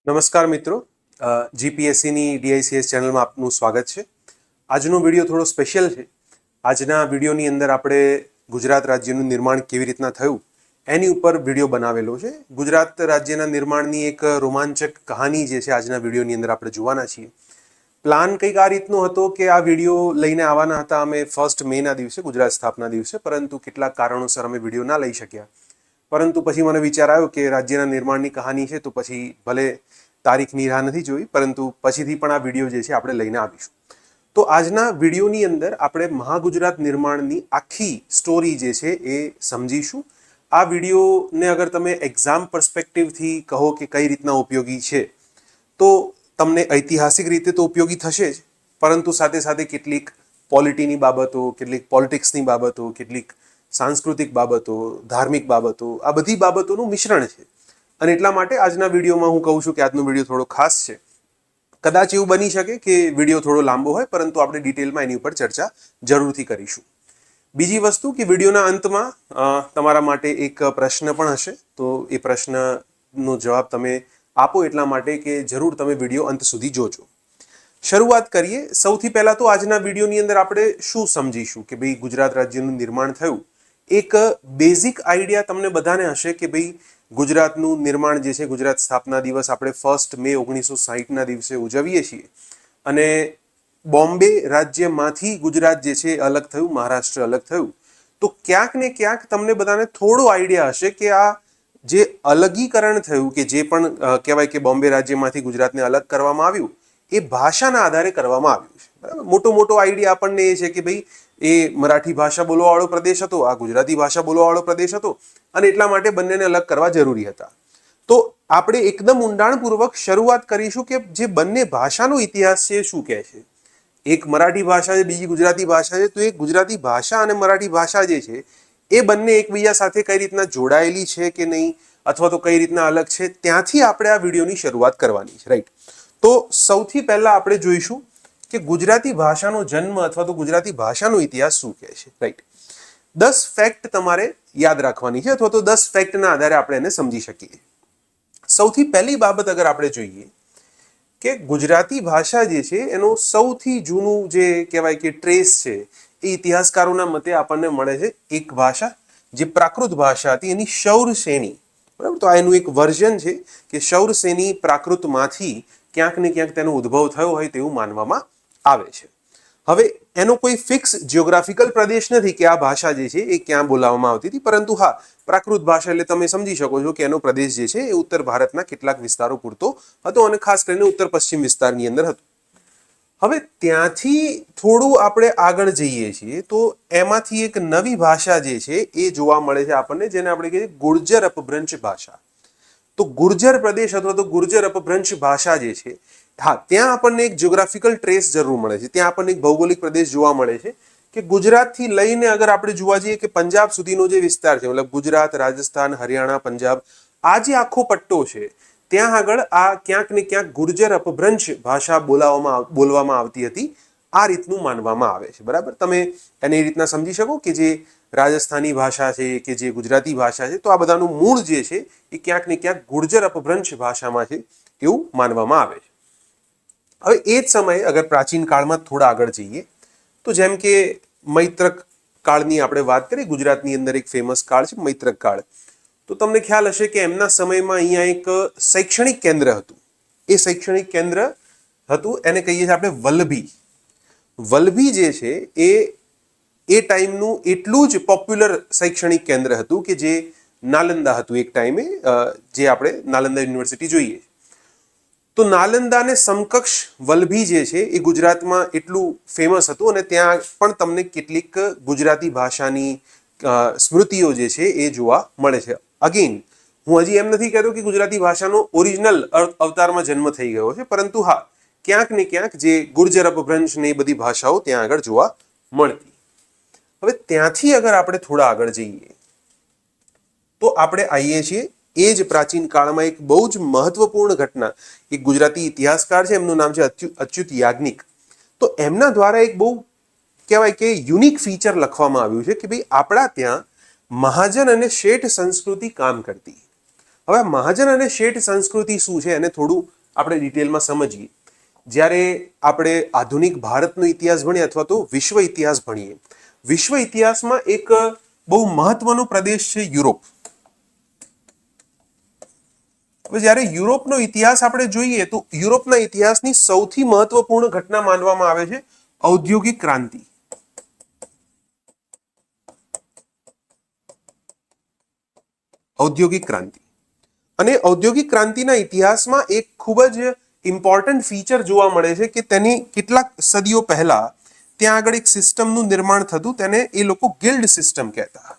નમસ્કાર મિત્રો, જીપીએસસીની ડીઆઈસીએસ ચેનલમાં આપનું સ્વાગત છે. આજનો વિડીયો થોડો સ્પેશિયલ છે. આજના વિડીયોની અંદર આપણે ગુજરાત રાજ્યનું નિર્માણ કેવી રીતના થયું એની ઉપર વિડીયો બનાવેલો છે. ગુજરાત રાજ્યના નિર્માણની એક રોમાંચક કહાની જે છે આજના વિડીયોની અંદર આપણે જોવાના છીએ. પ્લાન કંઈક આ રીતનો હતો કે આ વિડીયો લઈને આવવાના હતા અમે 1 મેના દિવસે, ગુજરાત સ્થાપના દિવસે, પરંતુ કેટલાક કારણોસર અમે વિડીયો ના લઈ શક્યા. પરંતુ પછી મને વિચાર આવ્યો કે રાજ્યના નિર્માણની કહાની છે તો પછી ભલે તારીખની રાહ નથી જોઈ, પરંતુ પછીથી પણ આ વિડીયો જે છે આપણે લઈને આવીશું. તો આજના વિડીયોની અંદર આપણે મહાગુજરાત નિર્માણની આખી સ્ટોરી જે છે એ સમજીશું. આ વિડીયોને અગર તમે એક્ઝામ પર્સપેક્ટિવથી કહો કે કઈ રીતના ઉપયોગી છે, તો તમને ઐતિહાસિક રીતે તો ઉપયોગી થશે જ, પરંતુ સાથે સાથે કેટલીક પોલિટીની બાબતો, કેટલીક પોલિટિક્સની બાબતો, કેટલીક સાંસ્કૃતિક બાબતો, ધાર્મિક બાબતો, આ બધી બાબતોનું મિશ્રણ છે. અને એટલા માટે આજના વિડીયોમાં હું કહું છું કે આજનો વિડીયો થોડો ખાસ છે. કદાચ એવું બની શકે કે વિડીયો થોડો લાંબો હોય, પરંતુ આપણે ડિટેલમાં એની ઉપર ચર્ચા જરૂરથી કરીશું. બીજી વસ્તુ કે વિડીયોના અંતમાં તમારા માટે એક પ્રશ્ન પણ હશે, તો એ પ્રશ્નનો જવાબ તમે આપો એટલા માટે કે જરૂર તમે વિડીયો અંત સુધી જોજો. શરૂઆત કરીએ. સૌથી પહેલા તો આજના વિડીયોની અંદર આપણે શું સમજીશું કે ભાઈ ગુજરાત રાજ્યનું નિર્માણ થયું. એક બેઝિક આઈડિયા તમને બધાને હશે કે ભાઈ ગુજરાતનું નિર્માણ જે છે, ગુજરાત સ્થાપના દિવસ આપણે 1 મે 1960ના દિવસે ઉજવીએ છીએ. અને બોમ્બે રાજ્યમાંથી ગુજરાત જે છે અલગ થયું, મહારાષ્ટ્ર અલગ થયું. તો ક્યાંક ને ક્યાંક તમને બધાને થોડો આઈડિયા હશે કે આ જે અલગીકરણ થયું, કે જે પણ કહેવાય કે બોમ્બે રાજ્યમાંથી ગુજરાતને અલગ કરવામાં આવ્યું, એ ભાષાના આધારે કરવામાં આવ્યું છે. બરાબર. મોટો આઈડિયા આપણને એ છે કે ભાઈ એ મરાઠી ભાષા બોલવાવાળો પ્રદેશ હતો, આ ગુજરાતી ભાષા બોલવાવાળો પ્રદેશ હતો, અને એટલા માટે બંનેને અલગ કરવા જરૂરી હતા. તો આપણે એકદમ ઊંડાણપૂર્વક શરૂઆત કરીશું કે જે બંને ભાષાનો ઇતિહાસ છે શું કહે છે. એક મરાઠી ભાષા છે, બીજી ગુજરાતી ભાષા છે. તો એ ગુજરાતી ભાષા અને મરાઠી ભાષા જે છે એ બંને એકબીજા સાથે કઈ રીતના જોડાયેલી છે કે નહીં, અથવા તો કઈ રીતના અલગ છે, ત્યાંથી આપણે આ વિડીયોની શરૂઆત કરવાની છે. રાઈટ. તો સૌથી પહેલા આપણે જોઈશું કે ગુજરાતી ભાષાનો જન્મ અથવા તો ગુજરાતી ભાષાનો ઇતિહાસ શું કહે છે. રાઈટ. 10 ફેક્ટ તમારે યાદ રાખવાની છે, અથવા તો 10 ફેક્ટના આધારે આપણે એને સમજી શકીએ. સૌથી પહેલી બાબત અગર આપણે જોઈએ કે ગુજરાતી ભાષા જે છે એનો સૌથી જૂનું જે કહેવાય કે ટ્રેસ છે એ ઇતિહાસકારોના મતે આપણને મળે છે એક ભાષા જે પ્રાકૃત ભાષા હતી, એની શૌરસેની. બરાબર. તો આ એનું એક વર્ઝન છે કે શૌરસેની પ્રાકૃતમાંથી ક્યાંક ને ક્યાંક તેનો ઉદ્ભવ થયો હોય તેવું માનવામાં આવે છે. હવે એનો કોઈ ફિક્સ જિયોગ્રાફિકલ પ્રદેશ નથી કે આ ભાષા જે છે એ ક્યાં બોલાવવામાં આવતી હતી, પરંતુ હા, પ્રાકૃત ભાષા એટલે તમે સમજી શકો છો કે એનો પ્રદેશ જે છે એ ઉત્તર ભારતના કેટલાક વિસ્તારો પૂરતો હતો, અને ખાસ કરીને ઉત્તર પશ્ચિમ વિસ્તારની અંદર હતો. હવે ત્યાંથી થોડું આપણે આગળ જઈએ છીએ તો એમાંથી એક નવી ભાષા જે છે એ જોવા મળે છે આપણને, જેને આપણે કહીએ ગુર્જર અપભ્રંશ ભાષા. તો ગુર્જર પ્રદેશ અથવા તો ગુર્જર અપભ્રંશ ભાષા જે છે, હા, ત્યાં આપણને એક જિયોગ્રાફિકલ ટ્રેસ જરૂર મળે છે. ત્યાં આપણને એક ભૌગોલિક પ્રદેશ જોવા મળે છે કે ગુજરાતથી લઈને અગર આપણે જોવા જઈએ કે પંજાબ સુધીનો જે વિસ્તાર છે, મતલબ ગુજરાત, રાજસ્થાન, હરિયાણા, પંજાબ, આ જે આખો પટ્ટો છે, ત્યાં આગળ આ ક્યાંક ને ક્યાંક ગુર્જર અપભ્રંશ ભાષા બોલવામાં આવતી હતી, આ રીતનું માનવામાં આવે છે. બરાબર. તમે એને એ રીતના સમજી શકો કે જે રાજસ્થાની ભાષા છે કે જે ગુજરાતી ભાષા છે, તો આ બધાનું મૂળ જે છે એ ક્યાંક ને ક્યાંક ગુર્જર અપભ્રંશ ભાષામાં છે એવું માનવામાં આવે છે. હવે એ જ સમયે અગર પ્રાચીન કાળમાં થોડા આગળ જઈએ તો જેમ કે મૈત્રક કાળની આપણે વાત કરીએ, ગુજરાતની અંદર એક ફેમસ કાળ છે મૈત્રક કાળ. તો તમને ખ્યાલ હશે કે એમના સમયમાં અહીંયા એક શૈક્ષણિક કેન્દ્ર હતું. એ શૈક્ષણિક કેન્દ્ર હતું એને કહીએ છીએ આપણે વલ્લભી. વલ્લભી જે છે એ ટાઈમનું એટલું જ પોપ્યુલર શૈક્ષણિક કેન્દ્ર હતું કે જે નાલંદા હતું એક ટાઈમે, જે આપણે નાલંદા યુનિવર્સિટી જોઈએ. તો નાલંદાને સમકક્ષ વલ્લભી જે છે એ ગુજરાતમાં એટલું ફેમસ હતું, અને ત્યાં પણ તમને કેટલીક ગુજરાતી ભાષાની સ્મૃતિઓ જે છે એ જોવા મળે છે. અગેન, હું હજી એમ નથી કહેતો કે ગુજરાતી ભાષાનો ઓરિજિનલ અવતારમાં જન્મ થઈ ગયો છે, પરંતુ હા, ક્યાંક ને ક્યાંક જે ગુર્જર અપભ્રંશ ને એ બધી ભાષાઓ ત્યાં આગળ જોવા મળતી. હવે ત્યાંથી અગર આપણે થોડા આગળ જઈએ તો આપણે આવીએ છીએ એ જ પ્રાચીન કાળમાં એક બહુ જ મહત્વપૂર્ણ ઘટના. એક ગુજરાતી ઇતિહાસકાર છે, એમનું નામ છે અચ્યુત યાજ્ઞિક. તો એમના દ્વારા એક બહુ કહેવાય કે યુનિક ફીચર લખવામાં આવ્યું છે કે ભાઈ આપણા ત્યાં મહાજન અને શેઠ સંસ્કૃતિ કામ કરતી. હવે મહાજન અને શેઠ સંસ્કૃતિ શું છે એને થોડું આપણે ડિટેલમાં સમજીએ. જ્યારે આપણે આધુનિક ભારતનો ઇતિહાસ ભણીએ અથવા તો વિશ્વ ઇતિહાસ ભણીએ, વિશ્વ ઇતિહાસમાં એક બહુ મહત્વનો પ્રદેશ છે યુરોપ. હવે જ્યારે યુરોપનો ઇતિહાસ આપણે જોઈએ તો યુરોપના ઇતિહાસની સૌથી મહત્વપૂર્ણ ઘટના માનવામાં આવે છે ઔદ્યોગિક ક્રાંતિ. ઔદ્યોગિક ક્રાંતિ અને ઔદ્યોગિક ક્રાંતિના ઇતિહાસમાં એક ખૂબ જ ઇમ્પોર્ટન્ટ ફીચર જોવા મળે છે કે તેની કેટલાક સદીઓ પહેલા ત્યાં આગળ એક સિસ્ટમનું નિર્માણ થતું, તેને એ લોકો ગિલ્ડ સિસ્ટમ કહેતા.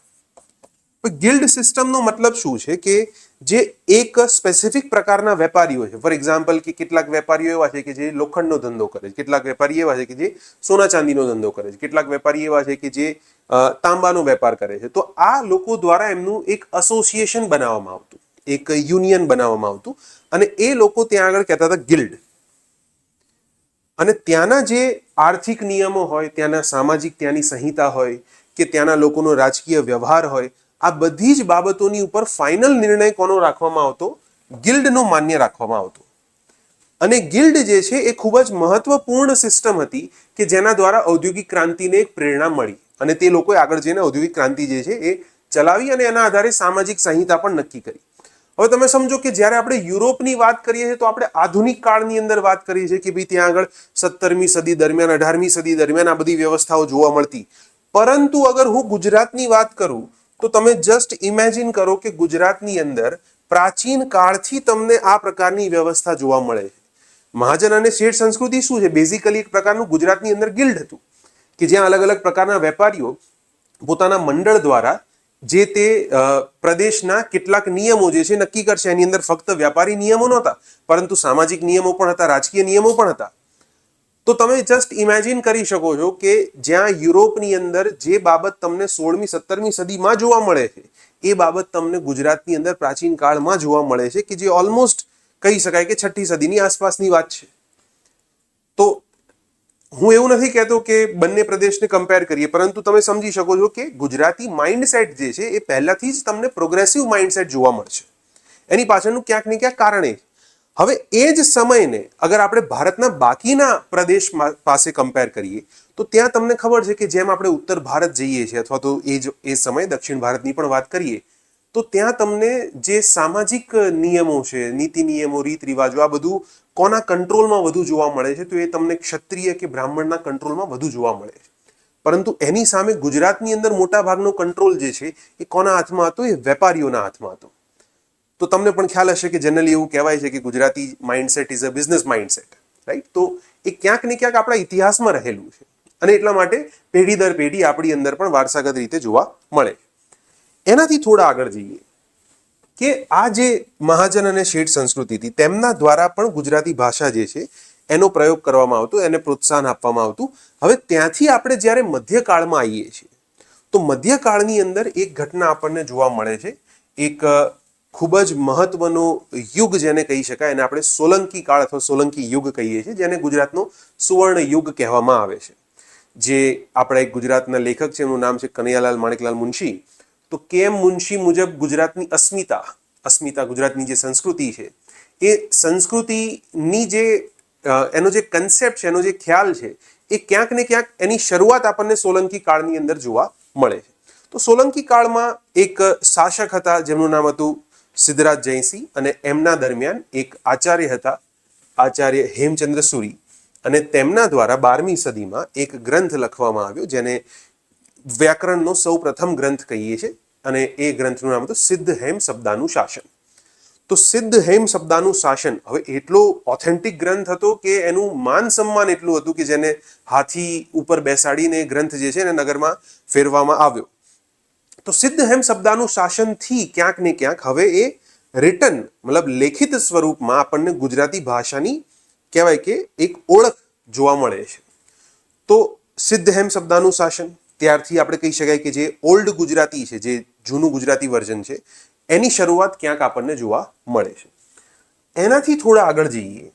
ગિલ્ડ સિસ્ટમનો મતલબ શું છે કે જે એક સ્પેસિફિક પ્રકારના વેપારીઓ છે, ફોર એક્ઝામ્પલ કે કેટલાક વેપારીઓ એવા છે કે જે લોખંડનો ધંધો કરે છે, કેટલાક વેપારી એવા છે કે જે સોના ચાંદીનો ધંધો કરે છે, કેટલાક વેપારી એવા છે કે જે તાંબાનો વેપાર કરે છે. તો આ લોકો દ્વારા એમનું એક એસોસિએશન બનાવવામાં આવતું, એક યુનિયન બનાવવામાં આવતું અને એ લોકો ત્યાં આગળ કહેતા હતા ગિલ્ડ. અને ત્યાંના જે આર્થિક નિયમો હોય, ત્યાંના સામાજિક ત્યાંની સંહિતા હોય કે ત્યાંના લોકોનો રાજકીય વ્યવહાર હોય, આ બધી જ બાબતોની ઉપર ફાઇનલ નિર્ણય કોનો રાખવામાં આવતો? ગિલ્ડનો માન્ય રાખવામાં આવતો. અને ગિલ્ડ જે છે એ ખૂબ જ મહત્વપૂર્ણ સિસ્ટમ હતી કે જેના દ્વારા ઔદ્યોગિક ક્રાંતિને એક પ્રેરણા મળી અને તે લોકોએ આગળ જઈને ઔદ્યોગિક ક્રાંતિ જે છે એ ચલાવી અને એના આધારે સામાજિક સંહિતા પણ નક્કી કરી. હવે તમે સમજો કે જ્યારે આપણે યુરોપની વાત કરીએ છીએ તો આપણે આધુનિક કાળની અંદર વાત કરીએ છીએ કે ભાઈ ત્યાં આગળ 17મી સદી દરમિયાન, 18મી સદી દરમિયાન આ બધી વ્યવસ્થાઓ જોવા મળતી. પરંતુ અગર હું ગુજરાતની વાત કરું તો તમે જસ્ટ ઇમેજિન કરો કે ગુજરાતની અંદર પ્રાચીન કાળથી તમને આ પ્રકારની વ્યવસ્થા જોવા મળે છે. મહાજન અને શેઠ સંસ્કૃતિ શું છે? બેઝિકલી એક પ્રકારનું ગુજરાતની અંદર ગિલ્ડ હતું કે જ્યાં અલગ અલગ પ્રકારના વેપારીઓ પોતાના મંડળ દ્વારા જે તે પ્રદેશના કેટલાક નિયમો જે છે નક્કી કરશે. એની અંદર ફક્ત વ્યાપારી નિયમો નહોતા, પરંતુ સામાજિક નિયમો પણ હતા, રાજકીય નિયમો પણ હતા. તો તમે જસ્ટ ઇમેજિન કરી શકો છો કે જ્યાં યુરોપની અંદર જે બાબત તમને 16મી 17મી સદીમાં જોવા મળે છે એ બાબત તમને ગુજરાતની અંદર પ્રાચીન કાળમાં જોવા મળે છે કે જે ઓલમોસ્ટ કહી શકાય કે 6ઠ્ઠી સદીની આસપાસની વાત છે. તો હું એવું નથી કહેતો કે બંને પ્રદેશને કમ્પેર કરીએ, પરંતુ તમે સમજી શકો છો કે ગુજરાતી માઇન્ડસેટ જે છે એ પહેલાથી જ તમને પ્રોગ્રેસિવ માઇન્ડસેટ જોવા મળશે. એની પાછળનું ક્યાંક ને ક્યાંક કારણ એ. હવે એ જ સમયને અગર આપણે ભારતના બાકીના પ્રદેશ પાસે કમ્પેર કરીએ તો ત્યાં તમને ખબર છે કે જેમ આપણે ઉત્તર ભારત જઈએ છીએ અથવા તો એ સમયે દક્ષિણ ભારતની પણ વાત કરીએ તો ત્યાં તમને જે સામાજિક નિયમો છે, નીતિ નિયમો, રીત રિવાજો, આ બધું કોના કંટ્રોલમાં વધુ જોવા મળે છે? તો એ તમને ક્ષત્રિય કે બ્રાહ્મણના કંટ્રોલમાં વધુ જોવા મળે છે. પરંતુ એની સામે ગુજરાતની અંદર મોટા ભાગનો કંટ્રોલ જે છે એ કોના હાથમાં હતો? એ વેપારીઓના હાથમાં હતો. તો તમને પણ ખ્યાલ હશે કે જનરલી એવું કહેવાય છે કે Gujarati mindset is a business mindset, right? તો એ ક્યાંક ને ક્યાંક આપણા ઇતિહાસમાં રહેલું છે અને એટલા માટે પેઢી દર પેઢી આપણી અંદર પણ વારસાગત રીતે જોવા મળે. એનાથી થોડા આગળ જઈએ કે આ જે મહાજન અને શેઠ સંસ્કૃતિ હતી તેમના દ્વારા પણ ગુજરાતી ભાષા જે છે એનો પ્રયોગ કરવામાં આવતો, એને પ્રોત્સાહન આપવામાં આવતું. હવે ત્યાંથી આપણે જ્યારે મધ્યકાળમાં આવીએ છીએ તો મધ્યકાળની અંદર એક ઘટના આપણને જોવા મળે છે. એક ખૂબ જ મહત્વનો યુગ જેને કહી શકાય, એને આપણે સોલંકી કાળ અથવા સોલંકી યુગ કહીએ છીએ, જેને ગુજરાતનો સુવર્ણ યુગ કહેવામાં આવે છે. જે આપણા એક ગુજરાતના લેખક છે, એનું નામ છે કનૈયાલાલ માણેકલાલ મુનશી. તો કે એમ મુનશી મુજબ ગુજરાતની અસ્મિતા ગુજરાતની જે સંસ્કૃતિ છે એ સંસ્કૃતિની જે એનો જે કન્સેપ્ટ છે, એનો જે ખ્યાલ છે, એ ક્યાંક ને ક્યાંક એની શરૂઆત આપણને સોલંકી કાળની અંદર જોવા મળે છે. તો સોલંકી કાળમાં એક શાસક હતા જેમનું નામ હતું સિદ્ધરાજ જયસિંહ અને એમના દરમિયાન એક આચાર્ય હતા, આચાર્ય હેમચંદ્ર સુરી, અને તેમના દ્વારા 12મી સદીમાં એક ગ્રંથ લખવામાં આવ્યો જેને વ્યાકરણનો સૌ પ્રથમ ગ્રંથ કહીએ છીએ અને એ ગ્રંથનું નામ હતું સિદ્ધ હેમ શબ્દાનું શાસન. તો સિદ્ધ હેમ શબ્દાનું શાસન હવે એટલો ઓથેન્ટિક ગ્રંથ હતો કે એનું માન સન્માન એટલું હતું કે જેને હાથી ઉપર બેસાડીને ગ્રંથ જે છે એને નગરમાં ફેરવામાં આવ્યો. તો સિદ્ધ હેમ શબ્દાનું શાસનથી ક્યાંક ને ક્યાંક હવે એ રિટન મતલબ લેખિત સ્વરૂપમાં આપણને ગુજરાતી ભાષાની કહેવાય કે એક ઓળખ જોવા મળે છે. તો સિદ્ધ હેમ શબ્દાનું શાસન ત્યારથી આપણે કહી શકાય કે જે ઓલ્ડ ગુજરાતી છે, જે જૂનું ગુજરાતી વર્ઝન છે, એની શરૂઆત ક્યાંક આપણને જોવા મળે છે. એનાથી થોડા આગળ જઈએ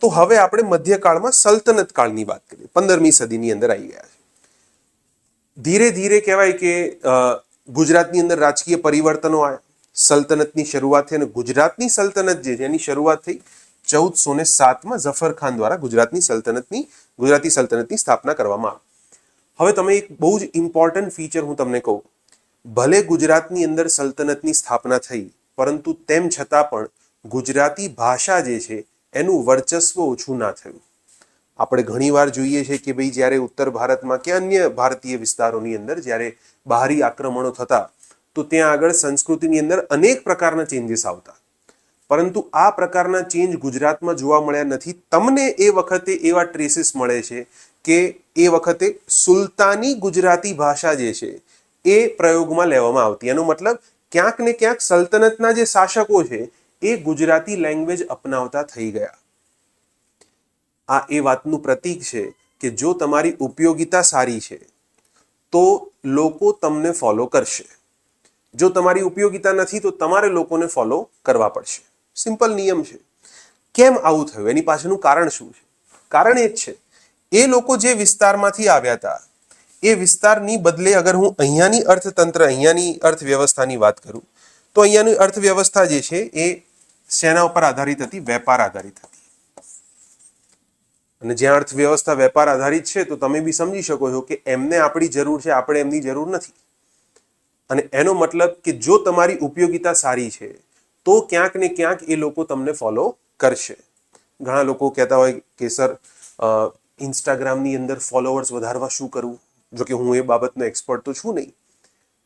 તો હવે આપણે મધ્યકાળમાં સલ્તનત કાળની વાત કરીએ. 15મી સદીની અંદર આવી ગયા છે. ધીરે ધીરે કહેવાય કે ગુજરાતની અંદર રાજકીય પરિવર્તનો આવ્યા. સલ્તનતની શરૂઆત થઈ અને ગુજરાતની સલ્તનત જે છે એની શરૂઆત થઈ 1407માં ઝફર ખાન દ્વારા ગુજરાતી સલ્તનતની સ્થાપના કરવામાં આવી. હવે તમે એક બહુ જ ઇમ્પોર્ટન્ટ ફીચર હું તમને કહું, ભલે ગુજરાતની અંદર સલ્તનતની સ્થાપના થઈ, પરંતુ તેમ છતાં પણ ગુજરાતી ભાષા જે છે એનું વર્ચસ્વ ઓછું ના થયું. આપણે ઘણીવાર જોઈએ છે કે ભાઈ જ્યારે ઉત્તર ભારતમાં કે અન્ય ભારતીય વિસ્તારોની અંદર જ્યારે બહારી આક્રમણો થતા તો ત્યાં આગળ સંસ્કૃતિની અંદર અનેક પ્રકારના ચેન્જીસ આવતા, પરંતુ આ પ્રકારના ચેન્જ ગુજરાતમાં જોવા મળ્યા નથી. તમને એ વખતે એવા ટ્રેસીસ મળે છે કે એ વખતે સુલતાની ગુજરાતી ભાષા જે છે એ પ્રયોગમાં લેવામાં આવતી. એનો મતલબ ક્યાંક ને ક્યાંક સલ્તનતના જે શાસકો છે એ ગુજરાતી લેંગ્વેજ અપનાવતા થઈ ગયા. આ એ વાતનું પ્રતીક છે કે જો તમારી ઉપયોગિતા સારી છે તો લોકો તમને ફોલો કરશે, જો તમારી ઉપયોગિતા નથી તો તમારે લોકોને ફોલો કરવા પડશે. સિમ્પલ નિયમ છે. કેમ આવું થયું, એની પાછળનું કારણ શું છે? કારણ એ જ છે, એ લોકો જે વિસ્તારમાંથી આવ્યા હતા એ વિસ્તારની બદલે અગર હું અહીંયાની અર્થતંત્ર, અહીંયાની અર્થવ્યવસ્થાની વાત કરું તો અહીંયાની અર્થવ્યવસ્થા જે છે એ શેના ઉપર આધારિત હતી? વેપાર આધારિત હતી. અને જ્યાં અર્થવ્યવસ્થા વેપાર આધારિત છે તો તમે બી સમજી શકો છો કે એમને આપણી જરૂર છે, આપણે એમની જરૂર નથી. અને એનો મતલબ કે જો તમારી ઉપયોગિતા સારી છે તો ક્યાંક ને ક્યાંક એ લોકો તમને ફોલો કરશે. ઘણા લોકો કહેતા હોય કે સર ઇન્સ્ટાગ્રામની અંદર ફોલોવર્સ વધારવા શું કરવું? જો કે હું એ બાબતનો એક્સપર્ટ તો છું નહીં,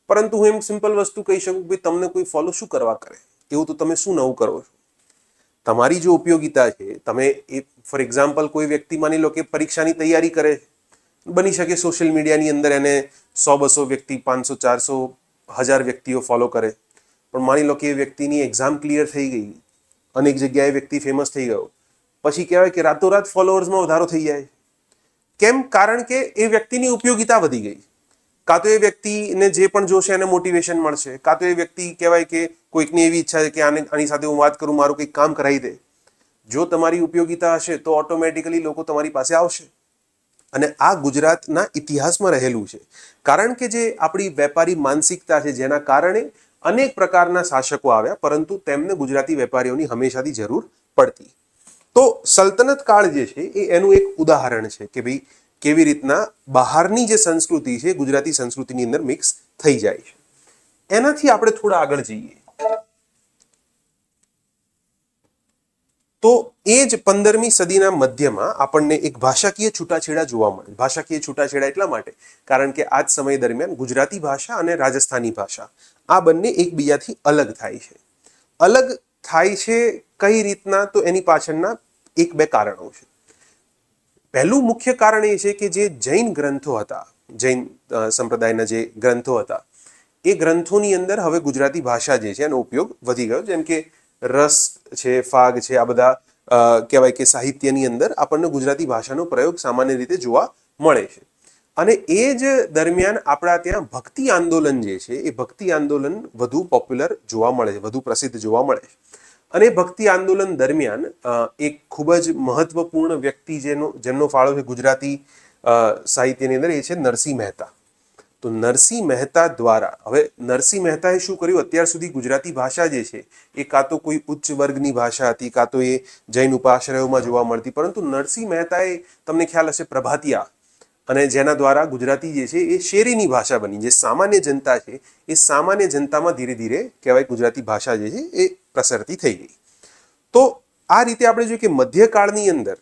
પરંતુ હું એમ સિમ્પલ વસ્તુ કહી શકું કે તમને કોઈ ફોલો શું કરવા કરે? એવું તો તમે શું નવું કરો છો? તમારી જો ઉપયોગિતા છે, તમે એ ફોર એક્ઝામ્પલ કોઈ વ્યક્તિ માની લો કે પરીક્ષાની તૈયારી કરે, બની શકે સોશિયલ મીડિયાની અંદર એને 100-200 વ્યક્તિ, 500-400, 1000 વ્યક્તિઓ ફોલો કરે, પણ માની લો કે એ વ્યક્તિની એક્ઝામ ક્લિયર થઈ ગઈ, અનેક જગ્યાએ વ્યક્તિ ફેમસ થઈ ગયો, પછી કહેવાય કે રાતોરાત ફોલોઅર્સમાં વધારો થઈ જાય. કેમ? કારણ કે એ વ્યક્તિની ઉપયોગિતા વધી ગઈ. કાં તો એ વ્યક્તિને જે પણ જોશે એને મોટિવેશન મળશે, કાં તો એ વ્યક્તિ કહેવાય કે કોઈકની એવી ઈચ્છા છે કે આની સાથે હું વાત કરું, મારું કંઈક કામ કરાવી દે. જો તમારી ઉપયોગિતા હશે તો ઓટોમેટિકલી લોકો તમારી પાસે આવશે. અને આ ગુજરાતના ઇતિહાસમાં રહેલું છે. કારણ કે જે આપણી વેપારી માનસિકતા છે જેના કારણે અનેક પ્રકારના શાસકો આવ્યા, પરંતુ તેમને ગુજરાતી વેપારીઓની હંમેશાથી જરૂર પડતી. તો સલ્તનત કાળ જે છે એ એનું એક ઉદાહરણ છે કે ભાઈ કેવી રીતના બહારની જે સંસ્કૃતિ છે ગુજરાતી સંસ્કૃતિની અંદર મિક્સ થઈ જાય છે. એનાથી આપણે થોડા આગળ જઈએ તો એ જ 15મી સદીના મધ્યમાં આપણને એક ભાષાકીય છૂટાછેડા જોવા મળે. ભાષાકીય છૂટાછેડા એટલા માટે કારણ કે આ જ સમય દરમિયાન ગુજરાતી ભાષા અને રાજસ્થાની ભાષા આ બંને એકબીજાથી અલગ થાય છે. અલગ થાય છે કઈ રીતના? તો એની પાછળના 1-2 કારણો છે. પહેલું મુખ્ય કારણ એ છે કે જે જૈન ગ્રંથો હતા, જૈન સંપ્રદાયના જે ગ્રંથો હતા, એ ગ્રંથોની અંદર હવે ગુજરાતી ભાષા જે છે એનો ઉપયોગ વધી ગયો. જેમ કે રસ છે, ફાગ છે, આ બધા કહેવાય કે સાહિત્યની અંદર આપણને ગુજરાતી ભાષાનો પ્રયોગ સામાન્ય રીતે જોવા મળે છે. અને એ જ દરમિયાન આપણા ત્યાં ભક્તિ આંદોલન જે છે એ ભક્તિ આંદોલન વધુ પોપ્યુલર જોવા મળે છે, વધુ પ્રસિદ્ધ જોવા મળે છે. અને ભક્તિ આંદોલન દરમિયાન એક ખૂબ જ મહત્વપૂર્ણ વ્યક્તિ જેમનો ફાળો છે ગુજરાતી સાહિત્યની અંદર, એ છે નરસિંહ મહેતા. તો નરસિંહ મહેતા દ્વારા, હવે નરસિંહ મહેતાએ શું કર્યું? અત્યાર સુધી ગુજરાતી ભાષા જે છે એ કાં તો કોઈ ઉચ્ચ વર્ગની ભાષા હતી, કાં તો એ જૈન ઉપાશ્રયોમાં જોવા મળતી, પરંતુ નરસિંહ મહેતાએ, તમને ખ્યાલ હશે, પ્રભાતિયા, અને જેના દ્વારા ગુજરાતી જે છે એ શેરીની ભાષા બની. જે સામાન્ય જનતા છે એ સામાન્ય જનતામાં ધીરે ધીરે કહેવાય ગુજરાતી ભાષા જે છે એ પ્રસરતી થઈ ગઈ. તો આ રીતે આપણે જોઈએ કે મધ્યકાળની અંદર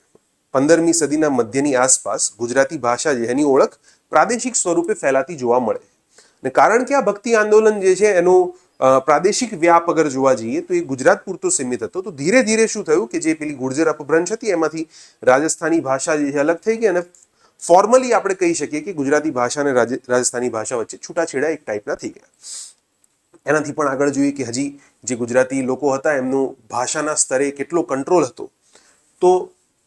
15મી સદીના મધ્યની આસપાસ ગુજરાતી ભાષા જે એની ઓળખ પ્રાદેશિક સ્વરૂપે ફેલાતી જોવા મળે. અને કારણ કે આ ભક્તિ આંદોલન જે છે એનો પ્રાદેશિક વ્યાપ અગર જોવા જઈએ તો એ ગુજરાત પૂરતો સીમિત હતો. તો ધીરે ધીરે શું થયું કે જે પેલી ગુર્જર અપભ્રંશ હતી એમાંથી રાજસ્થાની ભાષા જે છે અલગ થઈ ગઈ, અને ફોર્મલી આપણે કહી શકીએ કે ગુજરાતી ભાષા અને રાજસ્થાની ભાષા વચ્ચે છૂટાછેડા એક ટાઈપના થઈ ગયા. એનાથી પણ આગળ જોઈએ કે હજી જે ગુજરાતી લોકો હતા એમનું ભાષાના સ્તરે કેટલો કંટ્રોલ હતો. તો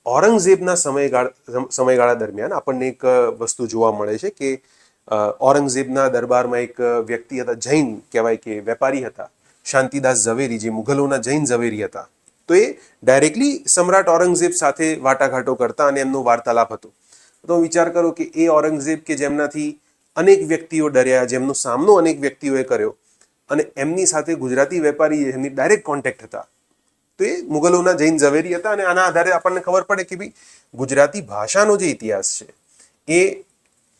ઔરંગઝેબના સમયગાળા દરમિયાન આપણને એક વસ્તુ જોવા મળે છે કે ઔરંગઝેબના દરબારમાં એક વ્યક્તિ હતા, જૈન કહેવાય કે વેપારી હતા, શાંતિદાસ ઝવેરી, જે મુઘલોના જૈન ઝવેરી હતા. તો એ ડાયરેક્ટલી સમ્રાટ ઔરંગઝેબ સાથે વાટાઘાટો કરતા અને એમનો વાર્તાલાપ હતો. તો વિચાર કરો કે એ ઔરંગઝેબ કે જેમનાથી અનેક વ્યક્તિઓ ડર્યા, જેમનો સામનો અનેક વ્યક્તિઓએ કર્યો, અને એમની સાથે ગુજરાતી વેપારી એમની ડાયરેક્ટ કોન્ટેક્ટ હતા, તો એ મુગલોના જૈન ઝવેરી હતા. અને આના આધારે આપણને ખબર પડે કે ભાઈ ગુજરાતી ભાષાનો જે ઇતિહાસ છે એ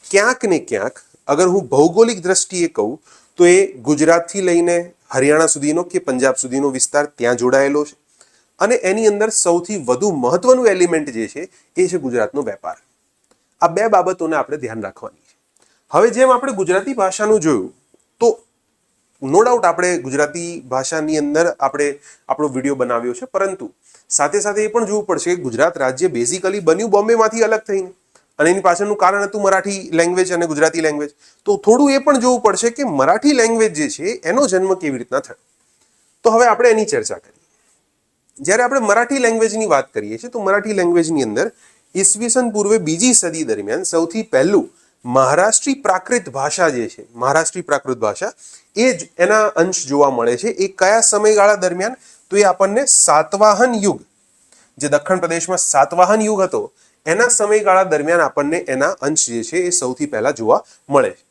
ક્યાંક ને ક્યાંક, અગર હું ભૌગોલિક દ્રષ્ટિએ કહું તો એ ગુજરાતથી લઈને હરિયાણા સુધીનો કે પંજાબ સુધીનો વિસ્તાર ત્યાં જોડાયેલો છે. અને એની અંદર સૌથી વધુ મહત્વનું એલિમેન્ટ જે છે એ છે ગુજરાતનો વેપાર. આ બે બાબતોને આપણે ધ્યાન રાખવાની છે. હવે જેમ આપણે ગુજરાતી ભાષાનું જોયું, તો નો ડાઉટ આપણે ગુજરાતી ભાષાની અંદર આપણે આપણો વિડીયો બનાવ્યો છે, પરંતુ સાથે સાથે એ પણ જોવું પડશે કે ગુજરાત રાજ્ય બેઝિકલી બન્યું બોમ્બેમાંથી અલગ થઈને, અને એની પાછળનું કારણ હતું મરાઠી લેંગ્વેજ અને ગુજરાતી લેંગ્વેજ. તો થોડું એ પણ જોવું પડશે કે મરાઠી લેંગ્વેજ જે છે એનો જન્મ કેવી રીતના થયો. તો હવે આપણે એની ચર્ચા કરીએ. જ્યારે આપણે મરાઠી લેંગ્વેજની વાત કરીએ છીએ તો મરાઠી લેંગ્વેજની અંદર ઈસવીસન પૂર્વે 2જી સદી દરમિયાન સૌથી પહેલું મહારાષ્ટ્રી પ્રાકૃત ભાષા જે છે, મહારાષ્ટ્રી પ્રાકૃત ભાષા, એ જ એના અંશ જોવા મળે છે. એ કયા સમયગાળા દરમિયાન? તો એ આપણને સાતવાહન યુગ, જે દક્ષિણ પ્રદેશમાં સાતવાહન યુગ હતો એના સમયગાળા દરમિયાન આપણને એના અંશ જે છે એ સૌથી પહેલા જોવા મળે છે.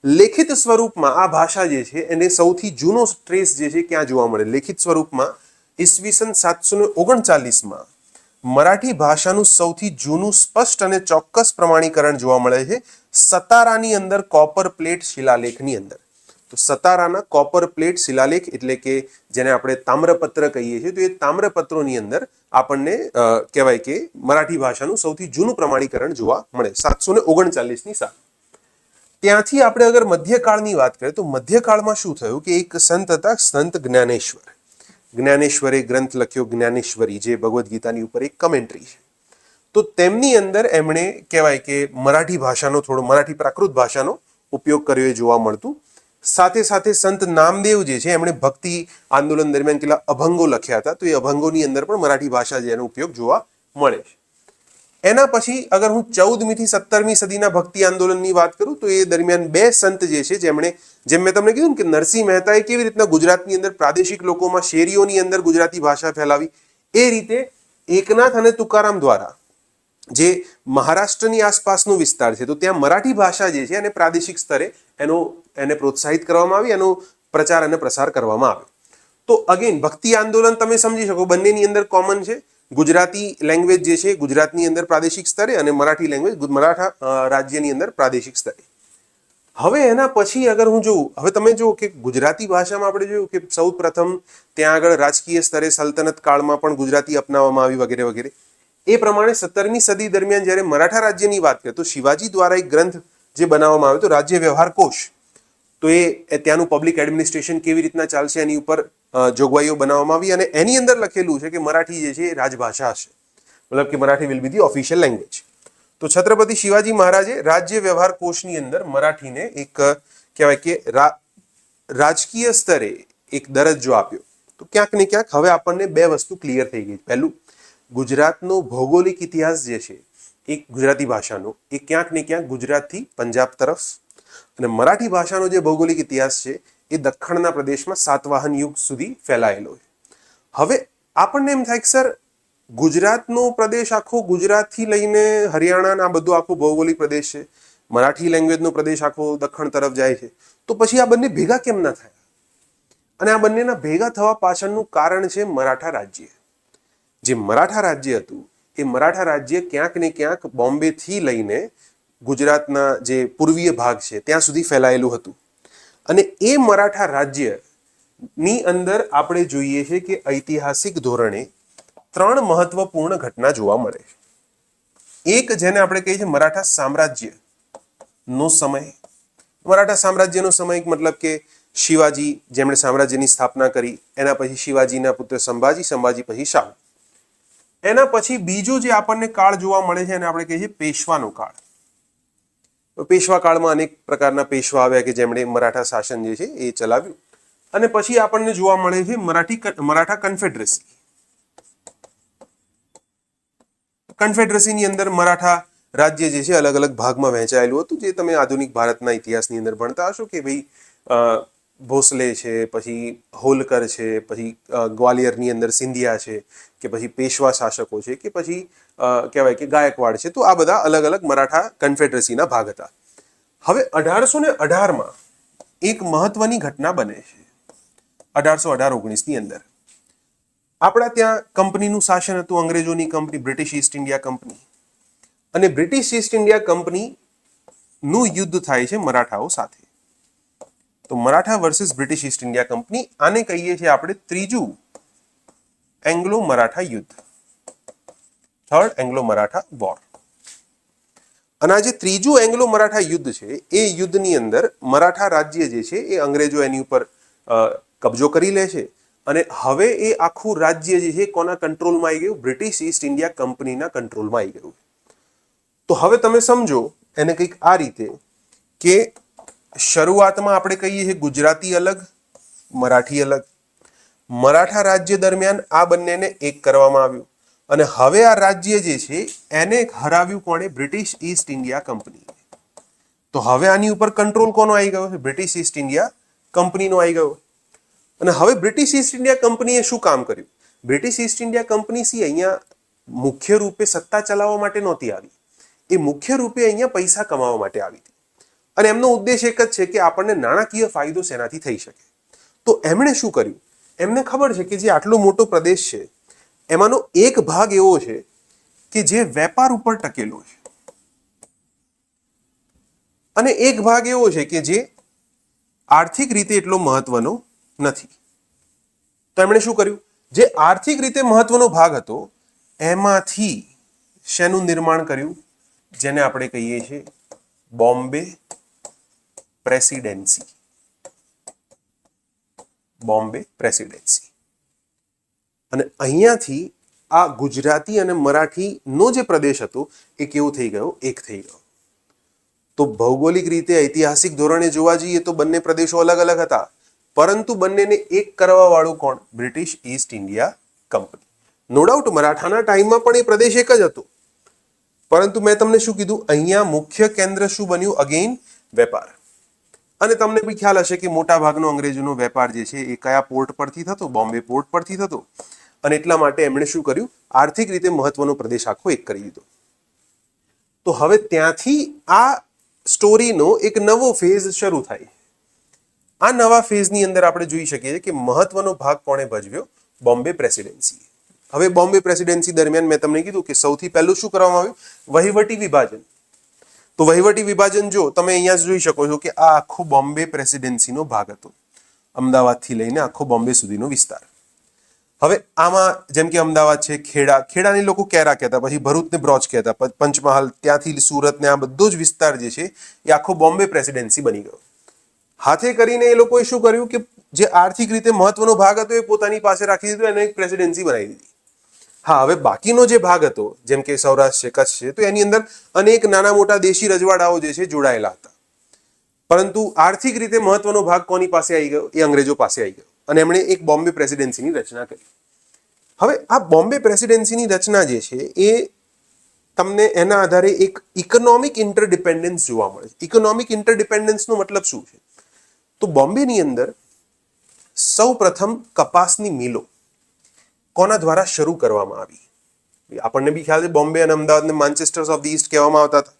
લેખિત સ્વરૂપમાં આ ભાષા જે છે એને સૌથી જૂનો ટ્રેસ જે છે ક્યાં જોવા મળે? લેખિત સ્વરૂપમાં ઈસવીસન 739માં મરાઠી ભાષાનું સૌથી જૂનું સ્પષ્ટ અને ચોક્કસ પ્રમાણીકરણ જોવા મળે છે સતારાની અંદર કોપર પ્લેટ શિલાલેખની અંદર. તો સતારાના કોપર પ્લેટ શિલાલેખ એટલે કે જેને આપણે તામ્રપત્ર કહીએ છીએ, તો એ તામ્રપત્રોની અંદર આપણને કહેવાય કે મરાઠી ભાષાનું સૌથી જૂનું પ્રમાણીકરણ જોવા મળે 739ની સાલ. ત્યાંથી આપણે અગર મધ્યકાળની વાત કરીએ તો મધ્યકાળમાં શું થયું કે એક સંત હતા, સંત જ્ઞાનેશ્વર. જ્ઞાનેશ્વરે ગ્રંથ લખ્યો જ્ઞાનેશ્વરી, જે ભગવદ્ ગીતાની ઉપર એક કમેન્ટ્રી છે. તો તેમની અંદર એમણે કહેવાય કે મરાઠી ભાષાનો થોડો, મરાઠી પ્રાકૃત ભાષાનો ઉપયોગ કર્યો એ જોવા મળતું. સાથે સાથે સંત નામદેવ જે છે એમણે ભક્તિ આંદોલન દરમિયાન કેટલા અભંગો લખ્યા હતા, તો એ અભંગોની અંદર પણ મરાઠી ભાષા જેનો ઉપયોગ જોવા મળે છે. એના પછી અગર હું 14મી થી 17મી સદીના ભક્તિ આંદોલનની વાત કરું તો એ દરમિયાન બે સંત જે છે જેમણે, જેમ મેં તમને કીધું કે નરસિંહ મહેતાએ કેવી રીતના ગુજરાતની અંદર પ્રાદેશિક લોકોમાં શેરીઓની અંદર ગુજરાતી ભાષા ફેલાવી, એ રીતે એકનાથ અને તુકારામ દ્વારા જે મહારાષ્ટ્રની આસપાસનો વિસ્તાર છે તો ત્યાં મરાઠી ભાષા જે છે એને પ્રાદેશિક સ્તરે એને પ્રોત્સાહિત કરવામાં આવી, એનો પ્રચાર અને પ્રસાર કરવામાં આવ્યો. તો અગેન ભક્તિ આંદોલન તમે સમજી શકો બંનેની અંદર કોમન છે. ગુજરાતી લેંગ્વેજ જે છે ગુજરાતની અંદર પ્રાદેશિક સ્તરે અને મરાઠી લેંગ્વેજ મરાઠા રાજ્યની અંદર પ્રાદેશિક સ્તરે. હવે એના પછી અગર હું જોઉં, હવે તમે જુઓ કે ગુજરાતી ભાષામાં આપણે જોયું કે સૌ પ્રથમ ત્યાં આગળ રાજકીય સ્તરે સલ્તનત કાળમાં પણ ગુજરાતી અપનાવવામાં આવી વગેરે વગેરે. એ પ્રમાણે 17મી સદી દરમિયાન જ્યારે મરાઠા રાજ્યની વાત કરીએ તો શિવાજી દ્વારા એક ગ્રંથ જે બનાવવામાં આવ્યો તો રાજ્ય વ્યવહાર કોશ, તો એ ત્યાંનું પબ્લિક એડમિનિસ્ટ્રેશન કેવી રીતના ચાલશે એની ઉપર જોગવાઈઓ બનાવવામાં આવી. અને એની અંદર લખેલું છે કે મરાઠી જે છે એ રાજભાષા હશે, મતલબ કે Marathi will be the official language. તો છત્રપતિ શિવાજી મહારાજે રાજ્ય વ્યવહાર કોશની અંદર મરાઠીને એક કહેવાય કે રાજકીય સ્તરે એક દરજ્જો આપ્યો. તો ક્યાંક ને ક્યાંક હવે આપણને બે વસ્તુ ક્લિયર થઈ ગઈ. પહેલું, ગુજરાતનો ભૌગોલિક ઇતિહાસ જે છે એ ગુજરાતી ભાષાનો એ ક્યાંક ને ક્યાંક ગુજરાતથી પંજાબ તરફ, અને મરાઠી ભાષાનો જે ભૌગોલિક ઇતિહાસ છે એ દક્ષિણના પ્રદેશમાં સાતવાહન યુગ સુધી ફેલાયેલો છે. હવે આપણને એમ થાય કે સર ગુજરાતનો પ્રદેશ આખો, ગુજરાતથી લઈને હરિયાણા આ બધો આખો ભૌગોલિક પ્રદેશ છે, મરાઠી લેંગ્વેજનો પ્રદેશ આખો દક્ષિણ તરફ જાય છે, તો પછી આ બંને ભેગા કેમ ના થયા? અને આ બંનેના ભેગા થવા પાછળનું કારણ છે મરાઠા રાજ્ય. જે મરાઠા રાજ્ય હતું એ મરાઠા રાજ્ય ક્યાંક ને ક્યાંક બોમ્બેથી લઈને ગુજરાતના જે પૂર્વીય ભાગ છે ત્યાં સુધી ફેલાયેલું હતું. અને એ મરાઠા રાજ્યની અંદર આપણે જોઈએ છે કે ઐતિહાસિક ધોરણે 3 મહત્વપૂર્ણ ઘટના જોવા મળે છે. એક જેને આપણે કહીએ છીએ મરાઠા સામ્રાજ્યનો સમય. મરાઠા સામ્રાજ્યનો સમય મતલબ કે શિવાજી જેમણે સામ્રાજ્યની સ્થાપના કરી, એના પછી શિવાજીના પુત્ર સંભાજી, સંભાજી પછી શાહુ. એના પછી બીજો જે આપણને કાળ જોવા મળે છે એને આપણે કહીએ છીએ પેશવાનો કાળ. પેશવા કાળમાં અનેક પ્રકારના પેશવા આવ્યા કે જેમણે મરાઠા શાસન જે છે એ ચલાવ્યું. અને પછી આપણને જોવા મળે છે મરાઠા કન્ફેડરસી. કન્ફેડરસીની અંદર મરાઠા રાજ્ય જે છે અલગ અલગ ભાગમાં વહેંચાયેલું હતું, જે તમે આધુનિક ભારતના ઇતિહાસની અંદર ભણતા હશો કે ભાઈ ભોસલે છે, પછી હોલકર છે, પછી ગ્વાલિયરની અંદર સિંધિયા છે, કે પછી પેશવા શાસકો છે, કે પછી કહેવાય કે ગાયકવાડ છે. તો આ બધા અલગ અલગ મરાઠા કન્ફેડરસીના ભાગ હતા. હવે 1818માં એક મહત્વની ઘટના બને છે. 1818-19ની અંદર. આપણા ત્યાં કંપનીનું શાસન હતું, અંગ્રેજોની company British East India company, અને બ્રિટિશ ઈસ્ટ ઇન્ડિયા કંપનીનું યુદ્ધ થાય છે મરાઠાઓ સાથે. તો Maratha versus British East India company, આને કહીએ છીએ આપણે ત્રીજું એંગ્લો મરાઠા યુદ્ધ, થર્ડ એંગ્લો મરાઠા વોર. અને આ જે ત્રીજું એંગ્લો મરાઠા યુદ્ધ છે, એ યુદ્ધની અંદર મરાઠા રાજ્ય જે છે એ અંગ્રેજો એની ઉપર કબજો કરી લે છે, અને હવે એ આખું રાજ્ય જે છે કોના કંટ્રોલમાં આવી ગયું? બ્રિટિશ ઈસ્ટ ઇન્ડિયા કંપનીના કંટ્રોલમાં આવી ગયું. તો હવે તમે સમજો એને કંઈક આ રીતે કે શરૂઆતમાં આપણે કહીએ છીએ ગુજરાતી અલગ, મરાઠી અલગ. મરાઠા રાજ્ય દરમિયાન આ બંનેને એક કરવામાં આવ્યું, અને હવે આ રાજ્ય જે છે એને હરાવ્યું કોણે? British East India company. તો હવે આની ઉપર કંટ્રોલ કોનો આવી ગયો છે? બ્રિટિશ ઈસ્ટ ઇન્ડિયા કંપનીનો આવી ગયો. અને હવે બ્રિટિશ ઈસ્ટ ઇન્ડિયા કંપનીએ શું કામ કર્યું? બ્રિટિશ ઈસ્ટ ઇન્ડિયા કંપની અહીંયા મુખ્ય રૂપે સત્તા ચલાવવા માટે નહોતી આવી, એ મુખ્ય રૂપે અહીંયા પૈસા કમાવા માટે આવી હતી. અને એમનો ઉદ્દેશ એક જ છે કે આપણને નાણાકીય ફાયદો શેનાથી થઈ શકે. તો એમણે શું કર્યું? એમને ખબર છે કે જે આટલો મોટો પ્રદેશ છે એમાંનો એક ભાગ એવો છે કે જે વેપાર ઉપર ટકેલો છે, અને એક ભાગ એવો છે કે જે આર્થિક રીતે એટલો મહત્વનો નથી. તો એમણે શું કર્યું? જે આર્થિક રીતે મહત્વનો ભાગ હતો એમાંથી શેનું નિર્માણ કર્યું? જેને આપણે કહીએ છીએ બોમ્બે પ્રેસિડેન્સી. બોમ્બે પ્રેસિડેન્સી. અને અહીંયાથી આ ગુજરાતી અને મરાઠીનો જે પ્રદેશ હતો એ કેવો થઈ ગયો? એક થઈ ગયો. તો ભૌગોલિક રીતે, ઐતિહાસિક ધોરણે જોવા જઈએ તો બંને પ્રદેશો અલગ અલગ હતા, પરંતુ બંનેને એક કરવા વાળું કોણ? British East India company. No doubt મરાઠાના ટાઈમમાં પણ એ પ્રદેશ એક જ હતો, પરંતુ મેં તમને શું કીધું? અહીંયા મુખ્ય કેન્દ્ર શું બન્યું? અગેન વેપાર. અને તમને બી ખ્યાલ હશે કે મોટા ભાગનો અંગ્રેજોનો વેપાર જે છે એ કયા પોર્ટ પરથી થતો? બોમ્બે પોર્ટ પરથી થતો. અને એટલા માટે એમણે શું કર્યું? આર્થિક રીતે મહત્વનો પ્રદેશ આખો એક કરી દીધો. તો હવે ત્યાંથી આ સ્ટોરીનો એક નવો ફેઝ શરૂ થાય. આ નવા ફેઝની અંદર આપણે જોઈ શકીએ કે મહત્વનો ભાગ કોણે ભજવ્યો? બોમ્બે પ્રેસિડેન્સી. હવે બોમ્બે પ્રેસિડેન્સી દરમિયાન મેં તમને કીધું કે સૌથી પહેલું શું કરવામાં આવ્યું? વહીવટી વિભાજન. તો વહીવટી વિભાજન જો તમે અહીંયા જોઈ શકો છો કે આ આખો બોમ્બે પ્રેસિડેન્સીનો ભાગ હતો, અમદાવાદથી લઈને આખો બોમ્બે સુધીનો વિસ્તાર. હવે આમાં જેમ કે અમદાવાદ છે, ખેડાની લોકો કેરા કહેતા, પછી ભરૂચને બ્રોચ કહેતા, પંચમહાલ, ત્યાંથી સુરત ને આ બધો જ વિસ્તાર જે છે એ આખો બોમ્બે પ્રેસિડેન્સી બની ગયો. હાથે કરીને એ લોકોએ શું કર્યું કે જે આર્થિક રીતે મહત્વનો ભાગ હતો એ પોતાની પાસે રાખી દીધો, એને એક પ્રેસિડેન્સી બનાવી દીધી. હા, હવે બાકીનો જે ભાગ હતો જેમ કે સૌરાષ્ટ્ર છે, કચ્છ છે, તો એની અંદર અનેક નાના મોટા દેશી રજવાડાઓ જે છે જોડાયેલા હતા, પરંતુ આર્થિક રીતે મહત્વનો ભાગ કોની પાસે આવી ગયો? એ અંગ્રેજો પાસે આવી ગયો, અને એમણે એક બોમ્બે પ્રેસિડેન્સીની રચના કરી. હવે આ બોમ્બે પ્રેસિડેન્સીની રચના જે છે એ તમને એના આધારે એક ઇકોનોમિક ઇન્ટરડિપેન્ડન્સ જોવા મળે છે. ઇકોનોમિક ઇન્ટરડિપેન્ડન્સનો મતલબ શું છે? તો બોમ્બેની અંદર સૌ પ્રથમ કપાસની મિલો કોના દ્વારા શરૂ કરવામાં આવી? આપણને બી ખ્યાલ છે બોમ્બે અને અમદાવાદને માન્ચેસ્ટર્સ ઓફ ધ ઈસ્ટ કહેવામાં આવતા હતા.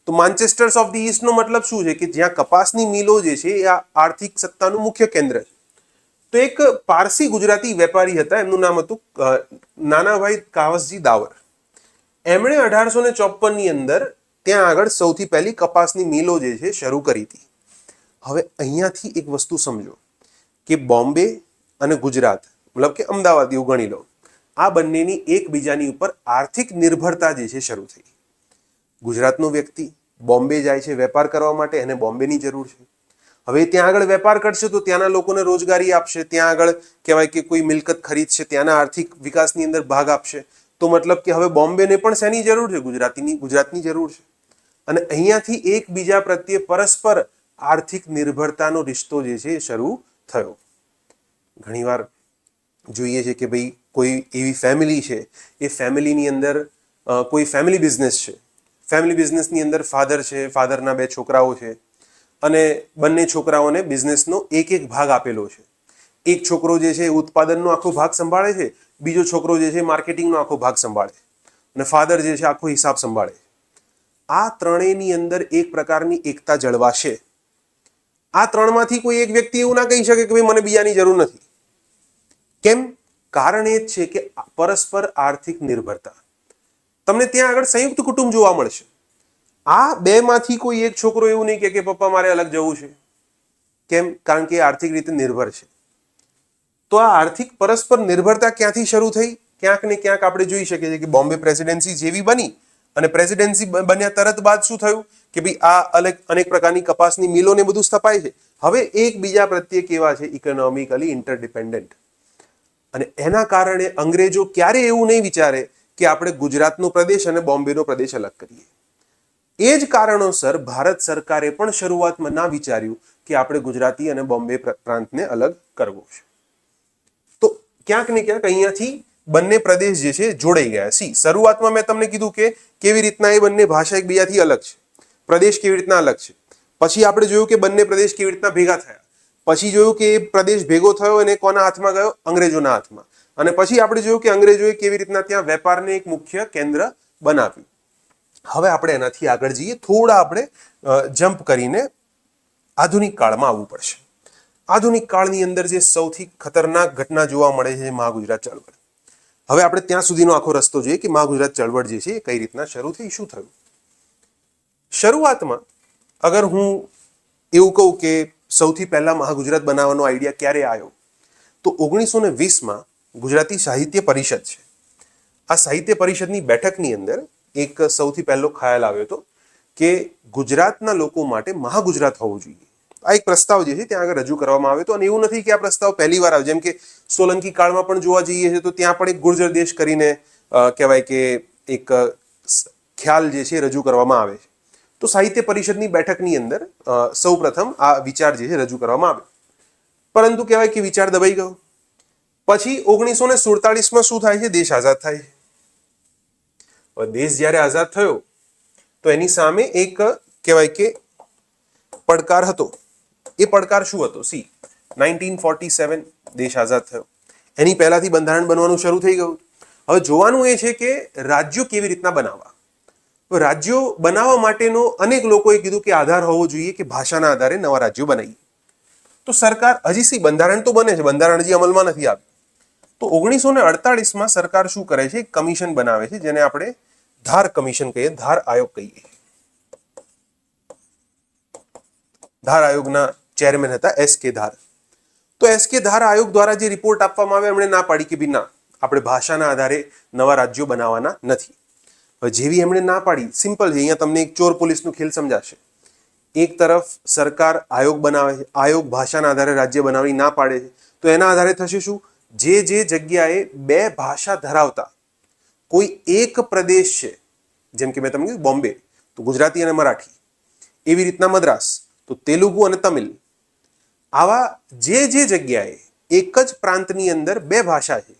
તો માન્ચેસ્ટર્સ ઓફ ધ ઈસ્ટનો મતલબ શું છે? કે જ્યાં કપાસની મિલો જે છે એ આર્થિક સત્તાનું મુખ્ય કેન્દ્ર છે. તો એક પારસી ગુજરાતી વેપારી હતા, એમનું નામ હતું નાનાભાઈ કાવસજી દાવર. એમણે 1854ની અંદર ત્યાં આગળ સૌથી પહેલી કપાસની મિલો જે છે શરૂ કરી હતી. હવે અહીંયાથી એક વસ્તુ સમજો કે બોમ્બે અને ગુજરાત, મતલબ કે અમદાવાદ એવું ગણી લો, આ બંનેની એકબીજાની ઉપર આર્થિક નિર્ભરતા જે છે શરૂ થઈ. ગુજરાતનો વ્યક્તિ બોમ્બે જાય છે વેપાર કરવા માટે, એને બોમ્બેની જરૂર છે. હવે ત્યાં આગળ વેપાર કરશે તો ત્યાંના લોકોને રોજગારી આપશે, ત્યાં આગળ કહેવાય કે કોઈ મિલકત ખરીદશે, ત્યાંના આર્થિક વિકાસની અંદર ભાગ આપશે. તો મતલબ કે હવે બોમ્બેને પણ શેની જરૂર છે? ગુજરાતની જરૂર છે. અને અહીંયાથી એકબીજા પ્રત્યે પરસ્પર આર્થિક નિર્ભરતાનો રિશ્તો જે છે એ શરૂ થયો. ઘણીવાર જોઈએ છે કે ભાઈ કોઈ એવી ફેમિલી છે, એ ફેમિલીની અંદર કોઈ ફેમિલી બિઝનેસ છે, ફેમિલી બિઝનેસની અંદર ફાધર છે, ફાધરના 2 છોકરાઓ છે, અને બંને છોકરાઓને બિઝનેસનો એક ભાગ આપેલો છે. એક છોકરો જે છે ઉત્પાદનનો આખો ભાગ સંભાળે છે, બીજો છોકરો જે છે માર્કેટિંગનો આખો ભાગ સંભાળે, અને ફાધર જે છે આખો હિસાબ સંભાળે. આ ત્રણેયની અંદર એક પ્રકારની એકતા જળવાશે આ ત્રણમાંથી કોઈ એક વ્યક્તિ એવું ના કહી શકે કે ભાઈ મને બીજાની જરૂર નથી. કેમ? કારણ એ જ છે કે પરસ્પર આર્થિક નિર્ભરતા. તમને ત્યાં આગળ સંયુક્ત કુટુંબ જોવા મળશે. આ બેમાંથી કોઈ એક છોકરો એવું નહીં કે પપ્પા મારે અલગ જવું છે. કેમ? કારણ કે આર્થિક રીતે નિર્ભર છે. તો આ આર્થિક પરસ્પર નિર્ભરતા ક્યાંથી શરૂ થઈ? ક્યાંક ને ક્યાંક આપણે જોઈ શકીએ છીએ કે બોમ્બે પ્રેસિડેન્સી જેવી બની અને પ્રેસિડેન્સી બન્યા તરત બાદ શું થયું કે ભાઈ આ અનેક પ્રકારની કપાસની મિલોને બધું સ્થપાય છે. હવે એકબીજા પ્રત્યે કેવા છે? ઇકોનોમિકલી ઇન્ટરડિપેન્ડન્ટ. અને એના કારણે અંગ્રેજો ક્યારે એવું નહીં વિચારે કે આપણે ગુજરાતનો પ્રદેશ અને બોમ્બેનો પ્રદેશ અલગ કરીએ. એ જ કારણોસર ભારત સરકારે પણ શરૂઆતમાં ના વિચાર્યું કે આપણે ગુજરાતી અને બોમ્બે પ્રાંતને અલગ કરવો છે. તો ક્યાંક ને ક્યાંક અહીંયાથી બંને પ્રદેશ જે છે જોડાઈ ગયા. શરૂઆતમાં મેં તમને કીધું કે કેવી રીતના એ બંને ભાષા એકબીજાથી અલગ છે, પ્રદેશ કેવી રીતના અલગ છે. પછી આપણે જોયું કે બંને પ્રદેશ કેવી રીતના ભેગા થયા. પછી જોયું કે એ પ્રદેશ ભેગો થયો અને કોના હાથમાં ગયો? અંગ્રેજોના હાથમાં. અને પછી આપણે જોયું કે અંગ્રેજોએ કેવી રીતના ત્યાં વેપારને એક મુખ્ય કેન્દ્ર બનાવ્યું. હવે આપણે એનાથી આગળ જઈએ, થોડા આપણે જમ્પ કરીને આધુનિક કાળમાં આવવું પડશે. આધુનિક કાળની અંદર જે સૌથી ખતરનાક ઘટના જોવા મળે છે મહાગુજરાત ચળવળ. હવે આપણે ત્યાં સુધીનો આખો રસ્તો જોઈએ કે મહાગુજરાત ચળવળ જે છે એ કઈ રીતના શરૂ થઈ, શું થયું. શરૂઆતમાં અગર હું એવું કહું કે સૌથી પહેલા મહાગુજરાત બનાવવાનો આઈડિયા ક્યારે આવ્યો, તો 1920માં ગુજરાતી સાહિત્ય પરિષદ છે. આ સાહિત્ય પરિષદની બેઠકની અંદર એક સૌથી પહેલો ખ્યાલ આવ્યો હતો કે ગુજરાતના લોકો માટે મહાગુજરાત હોવું જોઈએ. આ એક પ્રસ્તાવ જે છે ત્યાં આગળ રજૂ કરવામાં આવ્યો હતો. અને એવું નથી કે આ પ્રસ્તાવ પહેલી વાર આવ્યો, જેમ કે સોલંકી કાળમાં પણ જોવા જઈએ છીએ તો ત્યાં પણ એક ગુર્જર દેશ કરીને કહેવાય કે એક ખ્યાલ જે છે રજૂ કરવામાં આવે છે. તો સાહિત્ય પરિષદની બેઠકની અંદર સૌ પ્રથમ આ વિચાર જે છે રજૂ કરવામાં આવ્યો, પરંતુ કહેવાય કે વિચાર દબાઈ ગયો. પછી 1947માં શું થાય છે? દેશ આઝાદ થાય છે. હવે દેશ જ્યારે આઝાદ થયો તો એની સામે એક કહેવાય કે પડકાર હતો. એ પડકાર શું હતો? 1947 દેશ આઝાદ થયો, એની પહેલાથી બંધારણ બનવાનું શરૂ થઈ ગયું. હવે જોવાનું એ છે કે રાજ્યો કેવી રીતના બનાવવા. રાજ્યો બનાવવા માટેનો અનેક લોકોએ કીધું કે આધાર હોવો જોઈએ કે ભાષાના આધારે નવા રાજ્યો બનાવીએ. તો સરકાર હજી બંધારણ તો બને છે, બંધારણ હજી અમલમાં નથી આવ્યું. તો 1948માં સરકાર શું કરે છે? કમિશન બનાવે છે, જેને આપણે ધાર કમિશન કહીએ, ધાર આયોગ કહીએ. ધાર આયોગના ચેરમેન હતા એસ.કે. ધાર. તો એસ.કે. ધાર આયોગ દ્વારા જે રિપોર્ટ આપવામાં આવે એમણે ના પાડી કે ભાઈ ના, આપણે ભાષાના આધારે નવા રાજ્યો બનાવવાના નથી. હવે જેવી એમણે ના પાડી, સિમ્પલ છે, અહીંયા તમને એક ચોર પોલીસનું ખેલ સમજાશે. એક તરફ સરકાર આયોગ બનાવે છે, આયોગ ભાષાના આધારે રાજ્ય બનાવવાની ના પાડે છે, તો એના આધારે થશે શું? જે જગ્યાએ બે ભાષા ધરાવતા કોઈ એક પ્રદેશ છે, જેમ કે મેં તમને કીધું બોમ્બે તો ગુજરાતી અને મરાઠી, એવી રીતના મદ્રાસ તો તેલુગુ અને તમિલ, આવા જે જગ્યાએ એક જ પ્રાંતની અંદર બે ભાષા છે,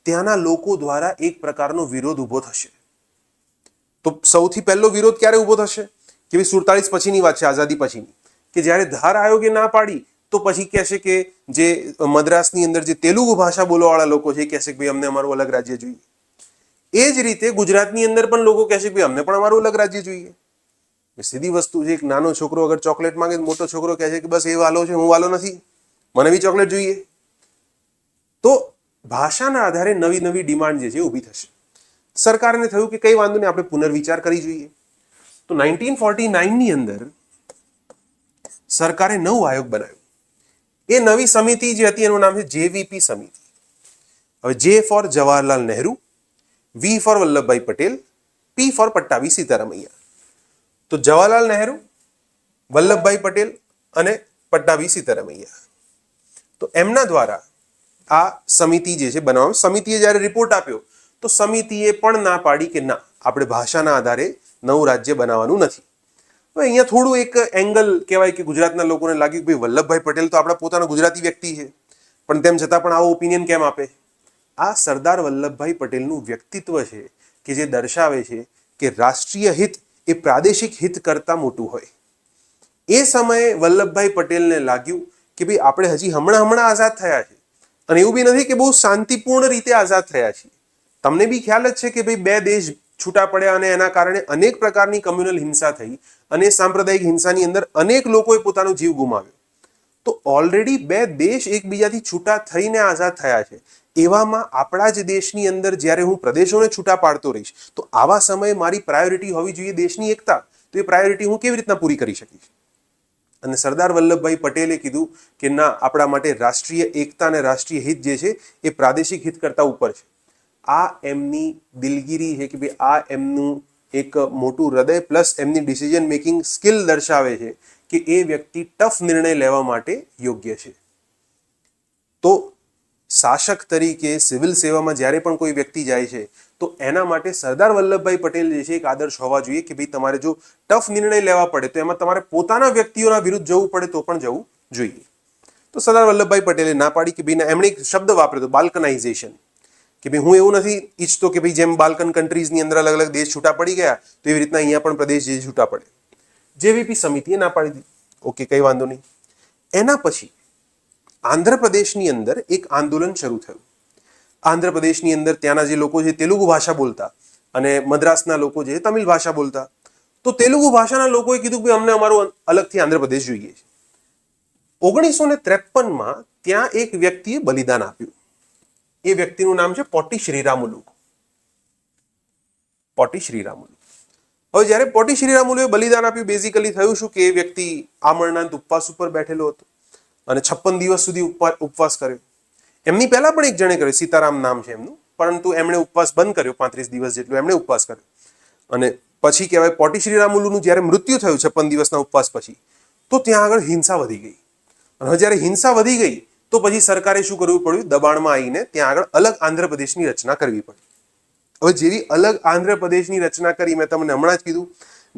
ત્યાંના લોકો દ્વારા એક પ્રકારનો વિરોધ ઊભો થશે. તો સૌથી પહેલો વિરોધ ક્યારે ઊભો થશે? કે 47 પછીની વાત છે, આઝાદી પછીની, કે જ્યારે ધાર આયોગે ના પાડી તો પછી કહેશે કે જે મદ્રાસની અંદર જે તેલુગુ ભાષા બોલવાવાળા લોકો છે એ કહેશે કે ભાઈ અમને અમારું અલગ રાજ્ય જોઈએ. એ જ રીતે ગુજરાતની અંદર પણ લોકો કહેશે કે ભાઈ અમને પણ અમારું અલગ રાજ્ય જોઈએ. સીધી વસ્તુ છે, એક નાનો છોકરો અગર ચોકલેટ માંગે, મોટો છોકરો કહે છે કે બસ એ વાલો છે, હું વાલો નથી, મને બી ચોકલેટ જોઈએ. તો ભાષાના આધારે નવી નવી ડિમાન્ડ જે છે ઊભી થશે. સરકારને થયું કે કઈ વાંધો નહીં, આપણે પુનર્વિચાર કરી જોઈએ. તો 1949ની અંદર સરકારે નવું આયોગ બનાવ્યું. એ નવી સમિતિ જે હતી એનું નામ છે જેવીપી સમિતિ. હવે જે ફોર જવાહરલાલ નહેરુ, વી four Vallabhbhai Patel, P four પટ્ટાભી સીતારામૈયા. તો જવાહરલાલ નહેરુ, વલ્લભભાઈ પટેલ અને પટ્ટાભી સીતારામૈયા, તો એમના દ્વારા આ સમિતિ જે છે બનાવવામાં. સમિતિએ જ્યારે રિપોર્ટ આપ્યો તો સમિતિએ પણ ના પાડી કે ના, આપણે ભાષાના આધારે નવું રાજ્ય બનાવવાનું નથી. હવે અહીંયા થોડું એક એંગલ કહેવાય કે ગુજરાતના લોકોને લાગ્યું કે ભાઈ વલ્લભભાઈ પટેલ તો આપણા પોતાના ગુજરાતી વ્યક્તિ છે, પણ તેમ છતાં પણ આવો ઓપિનિયન કેમ આપે? આ સરદાર વલ્લભભાઈ પટેલનું વ્યક્તિત્વ છે કે જે દર્શાવે છે કે રાષ્ટ્રીય હિત એ પ્રાદેશિક હિત કરતાં મોટું હોય. એ સમયે વલ્લભભાઈ પટેલને લાગ્યું કે ભાઈ આપણે હજી હમણાં આઝાદ થયા છે, અને એવું બી નથી કે બહુ શાંતિપૂર્ણ રીતે આઝાદ થયા છીએ. તમને બી ખ્યાલ જ છે કે ભાઈ બે દેશ છૂટા પડ્યા અને એના કારણે અનેક પ્રકારની કમ્યુનલ હિંસા થઈ અને સાંપ્રદાયિક હિંસાની અંદર અનેક લોકોએ પોતાનો જીવ ગુમાવ્યો. તો ઓલરેડી બે દેશ એકબીજાથી છૂટા થઈને આઝાદ થયા છે. એવામાં આપણા જ દેશની અંદર જ્યારે હું પ્રદેશોને છૂટા પાડતો રહીશ તો આવા સમયે મારી પ્રાયોરિટી હોવી જોઈએ દેશની એકતા. તો એ પ્રાયોરિટી હું કેવી રીતના પૂરી કરી શકીશ? અને સરદાર વલ્લભભાઈ પટેલે કીધું કે ના, આપણા માટે રાષ્ટ્રીય એકતા અને રાષ્ટ્રીય હિત જે છે એ પ્રાદેશિક હિત કરતા ઉપર છે. આ એમની દિલગીરી છે કે ભાઈ આ એમનું એક મોટું હૃદય પ્લસ એમની ડિસિઝન મેકિંગ સ્કિલ દર્શાવે છે કે એ વ્યક્તિ ટફ નિર્ણય લેવા માટે યોગ્ય છે. તો શાસક તરીકે સિવિલ સેવામાં જ્યારે પણ કોઈ વ્યક્તિ જાય છે તો એના માટે સરદાર વલ્લભભાઈ પટેલ જે છે એક આદર્શ હોવા જોઈએ કે ભાઈ તમારે જો ટફ નિર્ણય લેવા પડે તો એમાં તમારે પોતાના વ્યક્તિઓના વિરુદ્ધ જવું પડે તો પણ જવું જોઈએ. તો સરદાર વલ્લભભાઈ પટેલે ના પાડી કે ભાઈ એમણે એક શબ્દ વાપર્યો હતો, બાલ્કનાઇઝેશન, કે ભાઈ હું એવું નથી ઈચ્છતો કે ભાઈ જેમ બાલ્કન કન્ટ્રીઝની અંદર અલગ અલગ દેશ છૂટા પડી ગયા તો એવી રીતના અહીંયા પણ પ્રદેશ જે છૂટા પડે. જેવીપી સમિતિએ ના પાડી દીધી. ઓકે, કઈ વાંધો નહીં. એના પછી આંધ્રપ્રદેશની અંદર એક આંદોલન શરૂ થયું. આંધ્રપ્રદેશની અંદર ત્યાંના જે લોકો છે તેલુગુ ભાષા બોલતા અને મદ્રાસના લોકો છે તમિલ ભાષા બોલતા. તો તેલુગુ ભાષાના લોકોએ કીધું કે અમને અમારું અલગથી આંધ્રપ્રદેશ જોઈએ છે. 1953માં ત્યાં એક વ્યક્તિએ બલિદાન આપ્યું. એ વ્યક્તિનું નામ છે પોટી શ્રીરામુલુ. પોટી શ્રીરામુલુ. હવે જ્યારે પોટી શ્રીરામુલુએ બલિદાન આપ્યું, બેઝિકલી થયું શું કે એ વ્યક્તિ આમરણાંત ઉપવાસ ઉપર બેઠેલો હતો અને 56 દિવસ સુધી ઉપવાસ કર્યો. એમની પહેલા પણ એક જણે કર્યો, સીતારામ નામ છે એમનું, પરંતુ એમણે ઉપવાસ બંધ કર્યો. 35 દિવસ જેટલો એમણે ઉપવાસ કર્યો અને પછી કહેવાય પોટી શ્રીરામુલુનું જ્યારે મૃત્યુ થયું 56 દિવસના ઉપવાસ પછી, તો ત્યાં આગળ હિંસા વધી ગઈ. અને હવે જ્યારે હિંસા વધી ગઈ તો પછી સરકારે શું કરવું પડ્યું? દબાણમાં આવીને ત્યાં આગળ અલગ આંધ્રપ્રદેશની રચના કરવી પડી. હવે જેવી અલગ આંધ્રપ્રદેશની રચના કરી, મેં તમને હમણાં જ કીધું,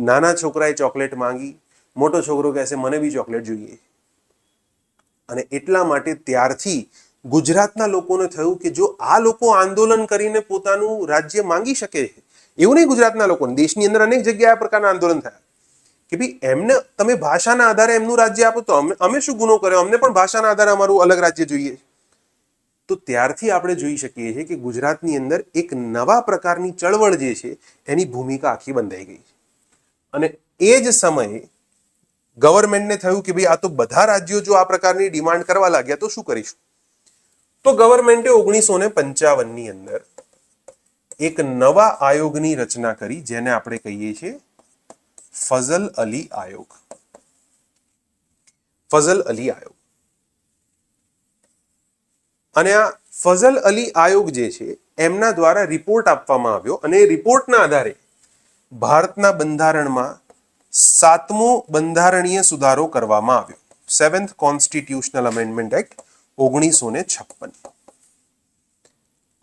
નાના છોકરાએ ચોકલેટ માંગી, મોટો છોકરો કહેશે મને બી ચોકલેટ જોઈએ. અને એટલા માટે ત્યારથી ગુજરાતના લોકોને થયું કે જો આ લોકો આંદોલન કરીને પોતાનું રાજ્ય માંગી શકે છે, એવું નહીં ગુજરાતના લોકોને, દેશની અંદર અનેક જગ્યાએ આ પ્રકારના આંદોલન થયા કે ભાઈ એમને તમે ભાષાના આધારે એમનું રાજ્ય આપો તો અમે શું ગુનો કર્યો? અમને પણ ભાષાના આધારે અમારું અલગ રાજ્ય જોઈએ. તો ત્યારથી આપણે જોઈ શકીએ છીએ કે ગુજરાતની અંદર એક નવા પ્રકારની ચળવળ જે છે એની ભૂમિકા આખી બંધાઈ ગઈ છે. અને એ જ સમયે ગવર્મેન્ટને થયું કે ભાઈ આ તો બધા રાજ્યો જો આ પ્રકારની ડિમાન્ડ કરવા લાગ્યા તો શું કરીશું? તો ગવર્મેન્ટે 1955ની અંદર એક નવા આયોગની રચના કરી જેને આપણે કહીએ છીએ ફઝલ અલી આયોગ. ફઝલ અલી આયોગ. અને આ ફઝલ અલી આયોગ જે છે એમના દ્વારા રિપોર્ટ આપવામાં આવ્યો અને એ રિપોર્ટના આધારે ભારતના બંધારણમાં 7મો બંધારણીય સુધારો કરવામાં આવ્યો. 7th constitutional amendment act 1956.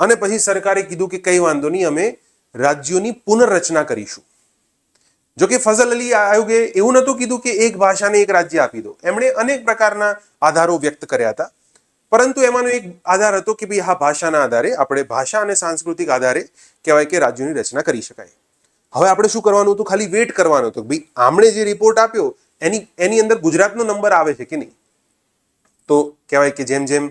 અને પછી સરકારે કીધું કે કઈ વાંધો નહીં, અમે રાજ્યોની પુનર્રચના કરીશું. જો કે ફઝલ અલી આયોગે એવું નહોતું કીધું કે એક ભાષાને એક રાજ્ય આપી દો. એમણે અનેક પ્રકારના આધારો વ્યક્ત કર્યા હતા, પરંતુ એમાંનો એક આધાર હતો કે ભાઈ હા, ભાષાના આધારે આપણે ભાષા અને સાંસ્કૃતિક આધારે કહેવાય કે રાજ્યોની રચના કરી શકાય. હવે આપણે શું કરવાનું હતું? ખાલી વેટ કરવાનું હતું. ભાઈ આમણે જે રિપોર્ટ આપ્યો એની અંદર ગુજરાતનો નંબર આવે છે કે નહીં. તો કહેવાય કે જેમ જેમ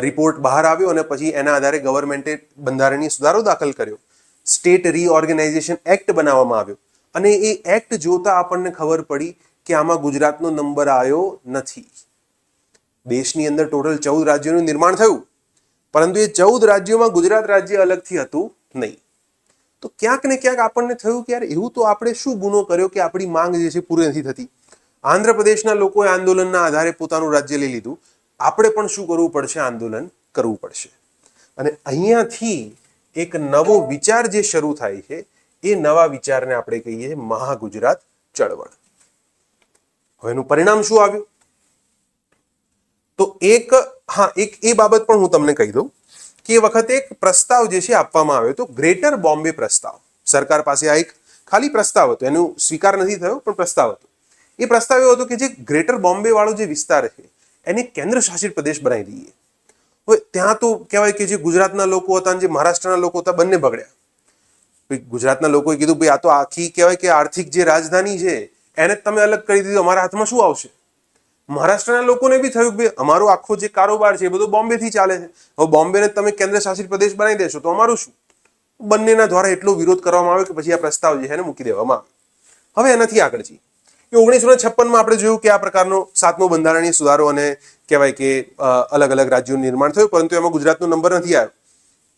રિપોર્ટ બહાર આવ્યો અને પછી એના આધારે ગવર્મેન્ટે બંધારણીય સુધારો દાખલ કર્યો, સ્ટેટ રીઓર્ગેનાઇઝેશન એક્ટ બનાવવામાં આવ્યો અને એ એક્ટ જોતા આપણને ખબર પડી કે આમાં ગુજરાતનો નંબર આવ્યો નથી. દેશની અંદર ટોટલ 14 રાજ્યોનું નિર્માણ થયું, પરંતુ એ 14 રાજ્યોમાં ગુજરાત રાજ્ય અલગથી હતું નહીં. તો ક્યાંક ને ક્યાંક આપણને થયું કે યાર એવું તો આપણે શું ગુનો કર્યો કે આપણી માંગ જે છે પૂરી નથી થતી. આંધ્રપ્રદેશના લોકોએ આંદોલનના આધારે પોતાનું રાજ્ય લઈ લીધું, આપણે પણ શું કરવું પડશે? આંદોલન કરવું પડશે. અને અહીંયાથી એક નવો વિચાર જે શરૂ થાય છે એ નવા વિચારને આપણે કહીએ છીએ મહાગુજરાત ચળવળ. હવે એનું પરિણામ શું આવ્યું? તો એક એ બાબત પણ હું તમને કહી દઉં કે એ વખતે એક પ્રસ્તાવ જે છે આપવામાં આવ્યો હતો, ગ્રેટર બોમ્બે પ્રસ્તાવ. સરકાર પાસે આ એક ખાલી પ્રસ્તાવ હતો, એનો સ્વીકાર નથી થયો પણ પ્રસ્તાવ હતો. એ પ્રસ્તાવ એવો હતો કે જે ગ્રેટર બોમ્બે વાળો જે વિસ્તાર છે એને કેન્દ્ર શાસિત પ્રદેશ બનાવી દઈએ. હવે ત્યાં તો કહેવાય કે જે ગુજરાતના લોકો હતા અને જે મહારાષ્ટ્રના લોકો હતા બંને બગડ્યા. ગુજરાતના લોકોએ કીધું ભાઈ આ તો આખી કહેવાય કે આર્થિક જે રાજધાની છે એને જ તમે અલગ કરી દીધું, અમારા હાથમાં શું આવશે? મહારાષ્ટ્રના લોકોને બી થયું કે અમારો આખો જે કારોબાર છે એ બધો બોમ્બેથી ચાલે છે, હવે બોમ્બેને તમે કેન્દ્ર શાસિત પ્રદેશ બનાવી દેશો તો અમારું શું? બંનેના દ્વારા એટલો વિરોધ કરવામાં આવ્યો કે પછી આ પ્રસ્તાવ જે છે એને મૂકી દેવામાં આવ્યો. હવે એનાથી આગળ જઈએ કે 1956માં આપણે જોયું કે આ પ્રકારનો 7મો બંધારણીય સુધારો અને કહેવાય કે અલગ અલગ રાજ્યોનું નિર્માણ થયું, પરંતુ એમાં ગુજરાતનો નંબર નથી આવ્યો.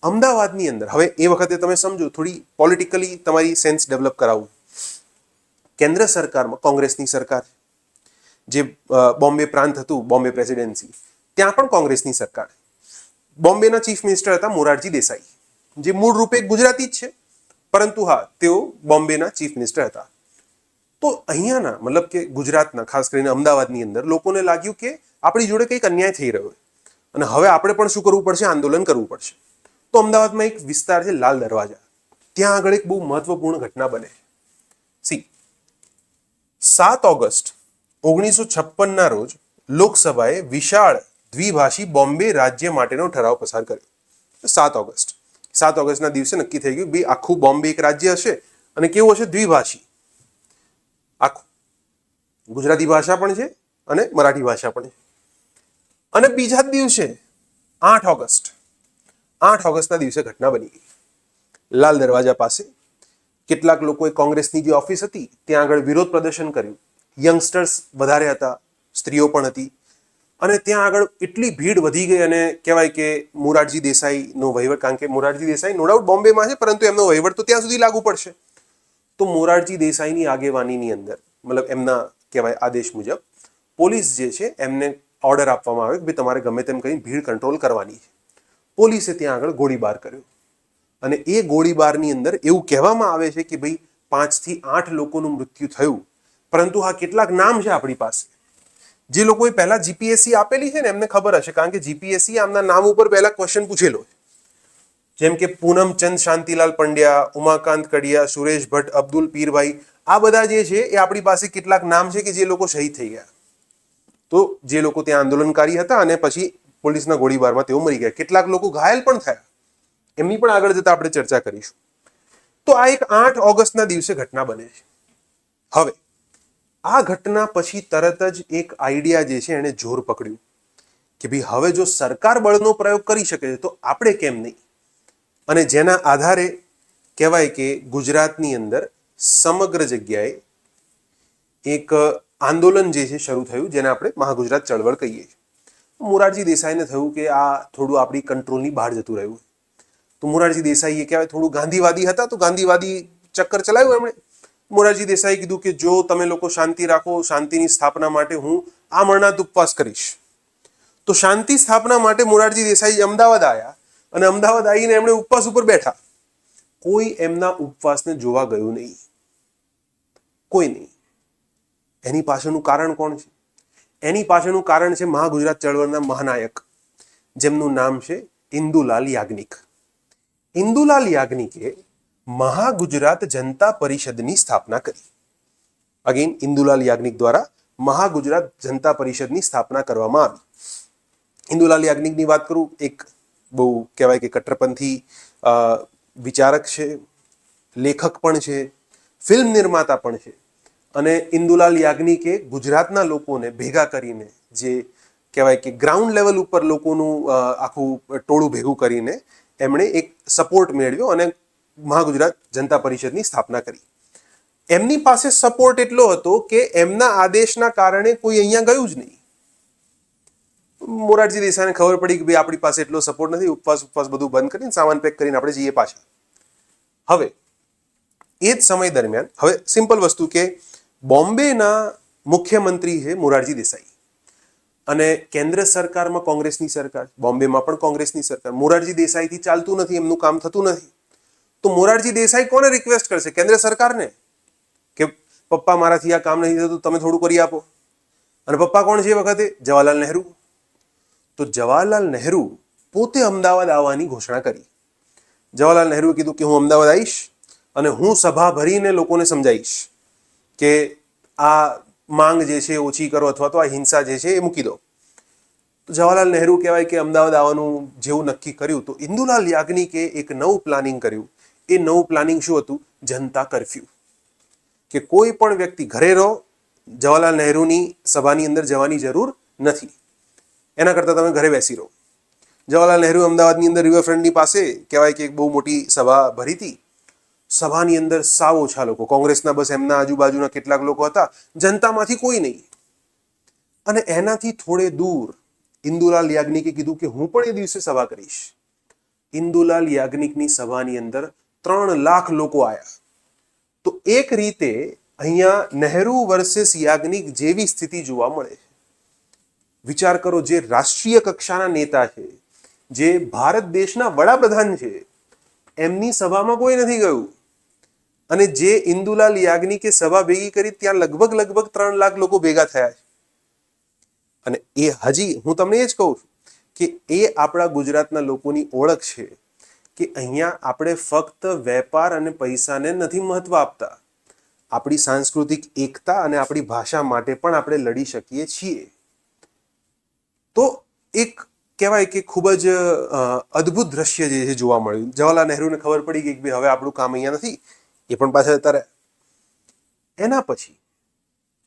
અમદાવાદની અંદર હવે એ વખતે તમે સમજો, થોડી પોલિટિકલી તમારી સેન્સ ડેવલપ કરાવું. કેન્દ્ર સરકારમાં કોંગ્રેસની સરકાર, જે બોમ્બે પ્રાંત હતું, બોમ્બે પ્રેસિડેન્સી, ત્યાં પણ કોંગ્રેસની સરકાર. બોમ્બેના ચીફ મિનિસ્ટર હતા મોરારજી દેસાઈ, જે મૂળ રૂપે ગુજરાતી જ છે, પરંતુ હા, તેઓ બોમ્બેના ચીફ મિનિસ્ટર હતા. તો અહીંયાના મતલબ કે ગુજરાતના, ખાસ કરીને અમદાવાદની અંદર લોકોને લાગ્યું કે આપણી જોડે કંઈક અન્યાય થઈ રહ્યો અને હવે આપણે પણ શું કરવું પડશે? આંદોલન કરવું પડશે. તો અમદાવાદમાં એક વિસ્તાર છે લાલ દરવાજા, ત્યાં આગળ એક બહુ મહત્વપૂર્ણ ઘટના બને. 7 ઓગસ્ટ 1956ના રોજ લોકસભાએ વિશાળ દ્વિભાષી બોમ્બે રાજ્ય માટેનો ઠરાવ પસાર કર્યો. 7 ઓગસ્ટના દિવસે નક્કી થઈ ગયું ભાઈ આખું બોમ્બે એક રાજ્ય હશે અને કેવું હશે? દ્વિભાષી. આખું ગુજરાતી ભાષા પણ છે અને મરાઠી ભાષા પણ છે. અને બીજા દિવસે 8 ઓગસ્ટના દિવસે ઘટના બની ગઈ. લાલ દરવાજા પાસે કેટલાક લોકોએ કોંગ્રેસની જે ઓફિસ હતી ત્યાં આગળ વિરોધ પ્રદર્શન કર્યું. યંગસ્ટર્સ વધારે હતા, સ્ત્રીઓ પણ હતી, અને ત્યાં આગળ એટલી ભીડ વધી ગઈ. અને કહેવાય કે મોરારજી દેસાઈનો વહીવટ, કારણ કે મોરારજી દેસાઈ નો ડાઉટ બોમ્બેમાં છે, પરંતુ એમનો વહીવટ તો ત્યાં સુધી લાગુ પડશે. તો મોરારજી દેસાઈની આગેવાનીની અંદર, મતલબ એમના કહેવાય આદેશ મુજબ, પોલીસ જે છે એમને ઓર્ડર આપવામાં આવ્યો કે ભાઈ તમારે ગમે તેમ કરીને ભીડ કંટ્રોલ કરવાની છે. પોલીસે ત્યાં આગળ ગોળીબાર કર્યો, અને એ ગોળીબારની અંદર એવું કહેવામાં આવે છે કે ભાઈ 5 થી 8 લોકોનું મૃત્યુ થયું. પરંતુ હા, કેટલાક નામ છે આપણી પાસે, જે લોકોએ પહેલા જીપીએસસી આપેલી છે ને એમને ખબર હશે, કારણ કે જીપીએસસી આમના નામ ઉપર પહેલા ક્વેશ્ચન પૂછેલો છે. જેમ કે પૂનમચંદ શાંતિલાલ પંડ્યા, ઉમાકાંત કડિયા, સુરેશ ભટ્ટ, અબ્દુલ પીરભાઈ, આ બધા જે છે એ આપણી પાસે કેટલાક નામ છે કે જે લોકો શહીદ થઈ ગયા. તો જે લોકો ત્યાં આંદોલનકારી હતા અને પછી પોલીસના ગોળીબારમાં તેઓ મરી ગયા. કેટલાક લોકો ઘાયલ પણ થયા, એમની પણ આગળ જતા આપણે ચર્ચા કરીશું. તો આ એક 8 ઓગસ્ટના દિવસે ઘટના બને છે. હવે આ ઘટના પછી તરત જ એક આઈડિયા જે છે એને જોર પકડ્યું કે ભાઈ હવે જો સરકાર બળનો પ્રયોગ કરી શકે છે તો આપણે કેમ નહીં? અને જેના આધારે કહેવાય કે ગુજરાતની અંદર સમગ્ર જગ્યાએ એક આંદોલન જે છે શરૂ થયું, જેને આપણે મહાગુજરાત ચળવળ કહીએ છીએ. મોરારજી દેસાઈને થયું કે આ થોડું આપણી કંટ્રોલની બહાર જતું રહ્યું. તો મોરારજી દેસાઈએ કહેવાય થોડું ગાંધીવાદી હતા, તો ગાંધીવાદી ચક્કર ચલાવ્યું એમણે. મોરારજી દેસાઈએ કીધું કે જો તમે લોકો શાંતિ રાખો, શાંતિની સ્થાપના માટે હું આમરણાંત ઉપવાસ કરીશ. તો શાંતિ સ્થાપના માટે મોરારજી દેસાઈ અમદાવાદ આવ્યા, અને અમદાવાદ આવીને એમણે ઉપવાસ ઉપર બેઠા. કોઈ એમના ઉપવાસને જોવા ગયું નહીં, કોઈ નહીં. એની પાછળનું કારણ કોણ છે? એની પાછળનું કારણ છે મહાગુજરાત ચળવળના મહાનાયક, જેમનું નામ છે ઇન્દુલાલ યાજ્ઞિક. ઇન્દુલાલ યાજ્ઞિકે મહાગુજરાત જનતા પરિષદની સ્થાપના કરી. અગેન ઇન્દુલાલ યાજ્ઞિક દ્વારા મહાગુજરાત જનતા પરિષદની સ્થાપના કરવામાં આવી. ઇન્દુલાલ યાજ્ઞિકની વાત કરું, એક બહુ કહેવાય કે કટ્ટરપંથી વિચારક છે, લેખક પણ છે, ફિલ્મ નિર્માતા પણ છે. અને ઇન્દુલાલ યાજ્ઞિકે ગુજરાતના લોકોને ભેગા કરીને, જે કહેવાય કે ગ્રાઉન્ડ લેવલ ઉપર લોકોનું આખું ટોળું ભેગું કરીને એમણે એક સપોર્ટ મેળવ્યો અને મહાગુજરાત જનતા પરિષદની સ્થાપના કરી. એમની પાસે સપોર્ટ એટલો હતો કે એમના આદેશના કારણે કોઈ અહીંયા ગયું જ નહીં. મોરારજી દેસાઈને ખબર પડી કે ભાઈ આપણી પાસે એટલો સપોર્ટ નથી, ઉપવાસ બધું બંધ કરીને સામાન પેક કરીને આપણે જઈએ પાછા. હવે એ જ સમય દરમિયાન, હવે સિમ્પલ વસ્તુ કે બોમ્બેના મુખ્યમંત્રી છે મોરારજી દેસાઈ, અને કેન્દ્ર સરકારમાં કોંગ્રેસની સરકાર, બોમ્બેમાં પણ કોંગ્રેસની સરકાર. મોરારજી દેસાઈથી ચાલતું નથી, એમનું કામ થતું નથી. તો મોરારજી દેસાઈ કોને રિક્વેસ્ટ કરશે? કેન્દ્ર સરકારને, કે પપ્પા મારાથી આ કામ નથી થતું, તમે થોડું કરી આપો. અને પપ્પા કોણ છે એ વખતે? જવાહરલાલ નહેરુ. તો જવાહરલાલ નહેરુ પોતે અમદાવાદ આવવાની ઘોષણા કરી. જવાહરલાલ નહેરુએ કીધું કે હું અમદાવાદ આવીશ અને હું સભા ભરીને લોકોને સમજાવીશ કે આ માંગ જે છે ઓછી કરો, અથવા તો આ હિંસા જે છે એ મૂકી દો. તો જવાહરલાલ નહેરુ કહેવાય કે અમદાવાદ આવવાનું જેવું નક્કી કર્યું, તો ઇન્દુલાલ યાજ્ઞિકે એક નવું પ્લાનિંગ કર્યું. એ નવું પ્લાનિંગ શું હતું? જનતા કર્ફ્યુ. કે કોઈ પણ વ્યક્તિ ઘરે રહો, જવાહરલાલ નહેરુની સભાની અંદર જવાની જરૂર નથી, એના કરતાં તમે ઘરે બેસી રહો. જવાહરલાલ નહેરુ અમદાવાદની અંદર રિવરફ્રન્ટની પાસે કહેવાય કે એક બહુ મોટી સભા ભરી હતી. સભાની અંદર સાવ ઓછા લોકો, કોંગ્રેસના બસ એમના આજુબાજુના કેટલાક લોકો હતા, જનતામાંથી કોઈ નહીં. અને એનાથી થોડે દૂર ઇન્દુલાલ યાજ્ઞિકે કીધું કે હું પણ એ દિવસે સભા કરીશ. ઇન્દુલાલ યાજ્ઞિકની સભાની અંદર 3 લાખ લોકો આવ્યા. તો એક રીતે અહીંયા નહેરુ વર્સેસ યાજ્ઞિક જેવી સ્થિતિ જોવા મળે. વિચાર કરો, જે રાષ્ટ્રીય કક્ષાના નેતા છે, જે ભારત દેશના વડાપ્રધાન છે, એમની સભામાં કોઈ નથી ગયું. અને જે ઇન્દુલાલ યાજ્ઞિકે સભા ભેગી કરી ત્યાં લગભગ 3 લાખ લોકો ભેગા થયા છે. અને એ હજી હું તમને એ જ કહું છું કે એ આપણા ગુજરાતના લોકોની ઓળખ છે કે અહીંયા આપણે ફક્ત વેપાર અને પૈસાને નથી મહત્વ આપતા, આપણી સાંસ્કૃતિક એકતા અને આપણી ભાષા માટે પણ આપણે લડી શકીએ છીએ. તો એક કહેવાય કે ખૂબ જ અદ્ભુત દ્રશ્ય જે છે જોવા મળ્યું. જવાહરલાલ નહેરુને ખબર પડી ગઈ કે ભાઈ હવે આપણું કામ અહીંયા નથી, એ પણ પાછા જતા રહ્યા. એના પછી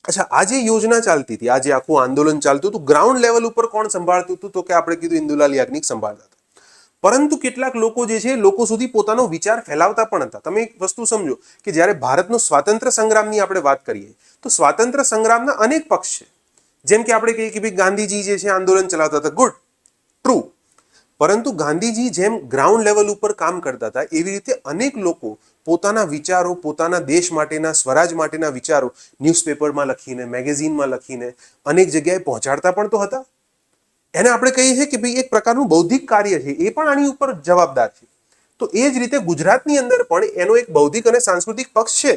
અચ્છા, આ જે યોજના ચાલતી હતી, આ જે આખું આંદોલન ચાલતું હતું, ગ્રાઉન્ડ લેવલ ઉપર કોણ સંભાળતું હતું? તો કે આપણે કીધું ઇન્દુલાલ યાજ્ઞિક સંભાળતા હતા. પરંતુ કેટલાક લોકો જે છે લોકો સુધી પોતાનો વિચાર ફેલાવતા પણ હતા. તમે એક વસ્તુ સમજો કે જ્યારે ભારતનો સ્વાતંત્ર્ય સંગ્રામની આપણે વાત કરીએ તો સ્વાતંત્ર્ય સંગ્રામના અનેક પક્ષ છે. જેમ કે આપણે કહીએ કે ભાઈ ગાંધીજી જે છે આંદોલન ચલાવતા હતા, ગુડ, ટ્રુ. પરંતુ ગાંધીજી જેમ ગ્રાઉન્ડ લેવલ ઉપર કામ કરતા હતા, એવી રીતે અનેક લોકો પોતાના વિચારો, પોતાના દેશ માટેના, સ્વરાજ માટેના વિચારો ન્યૂઝપેપરમાં લખીને, મેગેઝિનમાં લખીને અનેક જગ્યાએ પહોંચાડતા પણ તો હતા. એને આપણે કહીએ છીએ કે ભાઈ એક પ્રકારનું બૌદ્ધિક કાર્ય છે, એ પણ આની ઉપર જવાબદાર છે. તો એ જ રીતે ગુજરાતની અંદર પણ એનો એક બૌદ્ધિક અને સાંસ્કૃતિક પક્ષ છે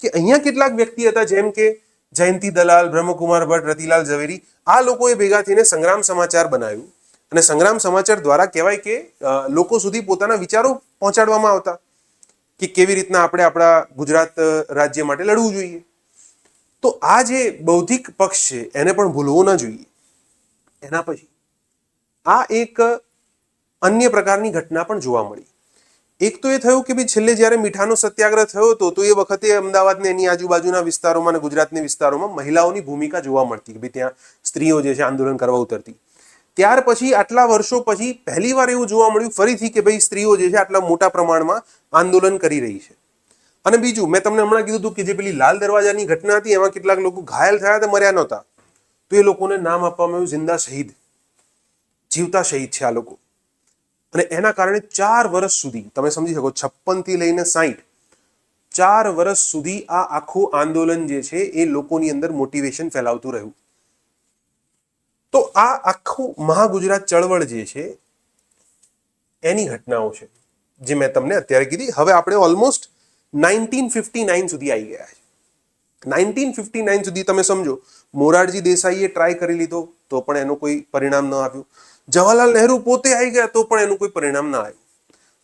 કે અહીંયા કેટલાક વ્યક્તિ હતા, જેમ કે જયંતી દલાલ, બ્રહ્મકુમાર ભટ્ટ, રતિલાલ ઝવેરી, આ લોકોએ ભેગા થઈને સંગ્રામ સમાચાર બનાવ્યું. અને સંગ્રામ સમાચાર દ્વારા કહેવાય કે લોકો સુધી પોતાના વિચારો પહોંચાડવામાં આવતા કે કેવી રીતના આપણે આપણા ગુજરાત રાજ્ય માટે લડવું જોઈએ. તો આ જે બૌદ્ધિક પક્ષ છે એને પણ ભૂલવો ન જોઈએ. એના પછી આ એક અન્ય પ્રકારની ઘટના પણ જોવા મળી. એક તો એ થયું કે ભાઈ છેલ્લે જ્યારે મીઠાનો સત્યાગ્રહ થયો હતો તો એ વખતે અમદાવાદને એની આજુબાજુના વિસ્તારોમાં અને ગુજરાતની વિસ્તારોમાં મહિલાઓની ભૂમિકા જોવા મળતી કે ભાઈ ત્યાં સ્ત્રીઓ જે છે આંદોલન કરવા ઉતરતી. ત્યાર પછી આટલા વર્ષો પછી પહેલીવાર એવું જોવા મળ્યું ફરીથી કે ભાઈ સ્ત્રીઓ જે છે આટલા મોટા પ્રમાણમાં આંદોલન કરી રહી છે. અને બીજું, મેં તમને હમણાં કીધું હતું કે જે પેલી લાલ દરવાજાની ઘટના હતી એમાં કેટલાક લોકો ઘાયલ થયા હતા, મર્યા નહોતા. તો એ લોકોને નામ આપવામાં આવ્યું જિંદા શહીદ, જીવતા શહીદ છે આ લોકો. અને એના કારણે 4 વર્ષ સુધી, તમે સમજી શકો, 56 થી લઈને 60, 4 વર્ષ સુધી આ આખું આંદોલન જે છે એ લોકોની અંદર મોટિવેશન ફેલાવતું રહ્યું. તો આ આખું મહાગુજરાત ચળવળ જે છે એની ઘટનાઓ છે જે મેં તમને અત્યારે કીધી. હવે આપણે ઓલમોસ્ટ 1959 સુધી આવી ગયા છે. 1959 સુધી તમે સમજો, મોરારજી દેસાઈએ ટ્રાય કરી લીધો તો પણ એનું કોઈ પરિણામ ન આવ્યું. જવાહરલાલ નહેરુ પોતે આવી ગયા તો પણ એનું કોઈ પરિણામ ના આવ્યું.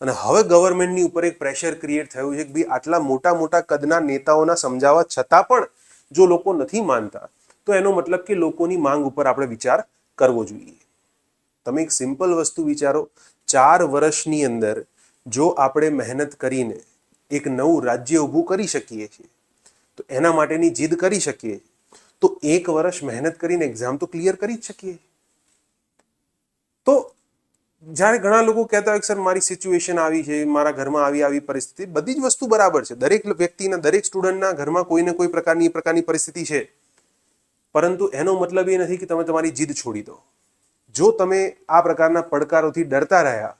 અને હવે ગવર્મેન્ટની ઉપર એક પ્રેશર ક્રિએટ થયું છે કે ભાઈ આટલા મોટા મોટા કદના નેતાઓના સમજાવવા છતાં પણ જો લોકો નથી માનતા તો એનો મતલબ કે લોકોની માંગ ઉપર આપણે વિચાર કરવો જોઈએ. તમે એક સિમ્પલ વસ્તુ વિચારો, 4 વર્ષની અંદર જો આપણે મહેનત કરીને એક નવું રાજ્ય ઊભું કરી શકીએ છીએ, તો એના માટેની જીદ કરી શકીએ, તો 1 વર્ષ મહેનત કરીને એક્ઝામ તો ક્લિયર કરી જ શકીએ. તો જ્યારે ઘણા લોકો કહેતા હોય કે સર મારી સિચ્યુએશન આવી છે, મારા ઘરમાં આવી પરિસ્થિતિ, બધી જ વસ્તુ બરાબર છે. દરેક વ્યક્તિના, દરેક સ્ટુડન્ટના ઘરમાં કોઈ ને કોઈ પ્રકારની પરિસ્થિતિ છે. પરંતુ એનો મતલબ એ નથી કે તમે તમારી જીદ છોડી દો. જો તમે આ પ્રકારના પડકારોથી ડરતા રહ્યા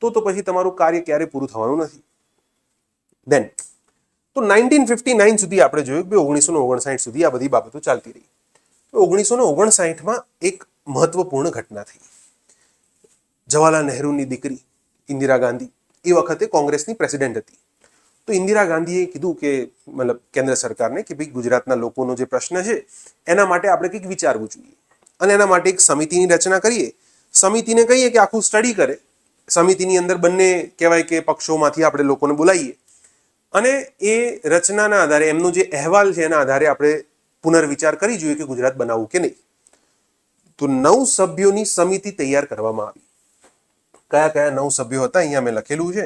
તો પછી તમારું કાર્ય ક્યારે પૂરું થવાનું નથી. દેન તો 1959 સુધી આપણે જોયું કે 1959 સુધી આ બધી બાબતો ચાલતી રહી. 1959માં એક મહત્વપૂર્ણ ઘટના થઈ. જવાહરલાલ નહેરુની દીકરી ઇન્દિરા ગાંધી એ વખતે કોંગ્રેસની પ્રેસિડેન્ટ હતી. તો ઇન્દિરા ગાંધીએ કીધું કે મતલબ કેન્દ્ર સરકારને કે ભાઈ ગુજરાતના લોકોનો જે પ્રશ્ન છે એના માટે આપણે કંઈક વિચારવું જોઈએ અને એના માટે એક સમિતિની રચના કરીએ. સમિતિને કહીએ કે આખું સ્ટડી કરે. સમિતિની અંદર બંને કહેવાય કે પક્ષોમાંથી આપણે લોકોને બોલાવીએ અને એ રચનાના આધારે, એમનો જે અહેવાલ છે એના આધારે આપણે પુનર્વિચાર કરી જોઈએ કે ગુજરાત બનાવવું કે નહીં. તો 9 સભ્યોની સમિતિ તૈયાર કરવામાં આવી. કયા કયા 9 સભ્યો હતા અહીંયા મેં લખેલું છે.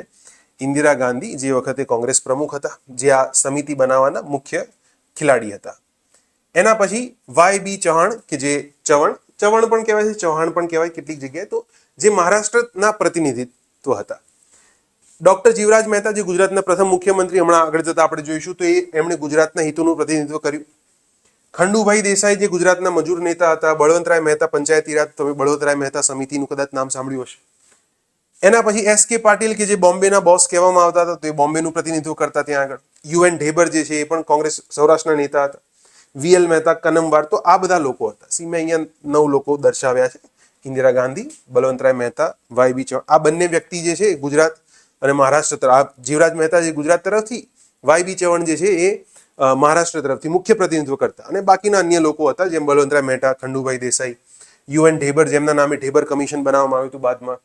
ઇન્દિરા ગાંધી જે વખતે કોંગ્રેસ પ્રમુખ હતા, જે આ સમિતિ બનાવવાના મુખ્ય ખેલાડી હતા. એના પછી YB ચૌહાણ કે જે ચવણ પણ કહેવાય છે, ચૌહાણ પણ કહેવાય કેટલીક જગ્યાએ, તો જે મહારાષ્ટ્રના પ્રતિનિધિત્વ હતા. ડોક્ટર જીવરાજ મહેતા, જે ગુજરાતના પ્રથમ મુખ્યમંત્રી, હમણાં આગળ જતા આપણે જોઈશું, તો એમણે ગુજરાતના હિતોનું પ્રતિનિધિત્વ કર્યું. ખંડુભાઈ દેસાઈ, જે ગુજરાતના મજૂર નેતા હતા. બળવંતરાય મહેતા, પંચાયતી રાજ, તમે બળવંતરાય મહેતા સમિતિનું કદાચ નામ સાંભળ્યું હશે. એના પછી એસ કે પાટીલ, કે જે બોમ્બેના બોસ કહેવામાં આવતા હતા, તો એ બોમ્બેનું પ્રતિનિધિત્વ કરતા ત્યાં આગળ. યુએન ઢેબર જે છે એ પણ કોંગ્રેસ સૌરાષ્ટ્રના નેતા હતા. વીએલ મહેતા, કનમવાર, તો આ બધા લોકો હતા. મેં અહીંયા 9 લોકો દર્શાવ્યા છે. ઇન્દિરા ગાંધી, બલવંતરાય મહેતા, વાયબી ચૌહાણ, આ બંને વ્યક્તિ જે છે ગુજરાત અને મહારાષ્ટ્ર તરફ. જીવરાજ મહેતા જે ગુજરાત તરફથી, વાયબી ચૌહાણ જે છે એ મહારાષ્ટ્ર તરફથી મુખ્ય પ્રતિનિધિત્વ કરતા. અને બાકીના અન્ય લોકો હતા, જેમ બલવંતરાય મહેતા, ખંડુભાઈ દેસાઈ, યુએન ઢેબર, જેમના નામે ઢેબર કમિશન બનાવવામાં આવ્યું હતું બાદમાં,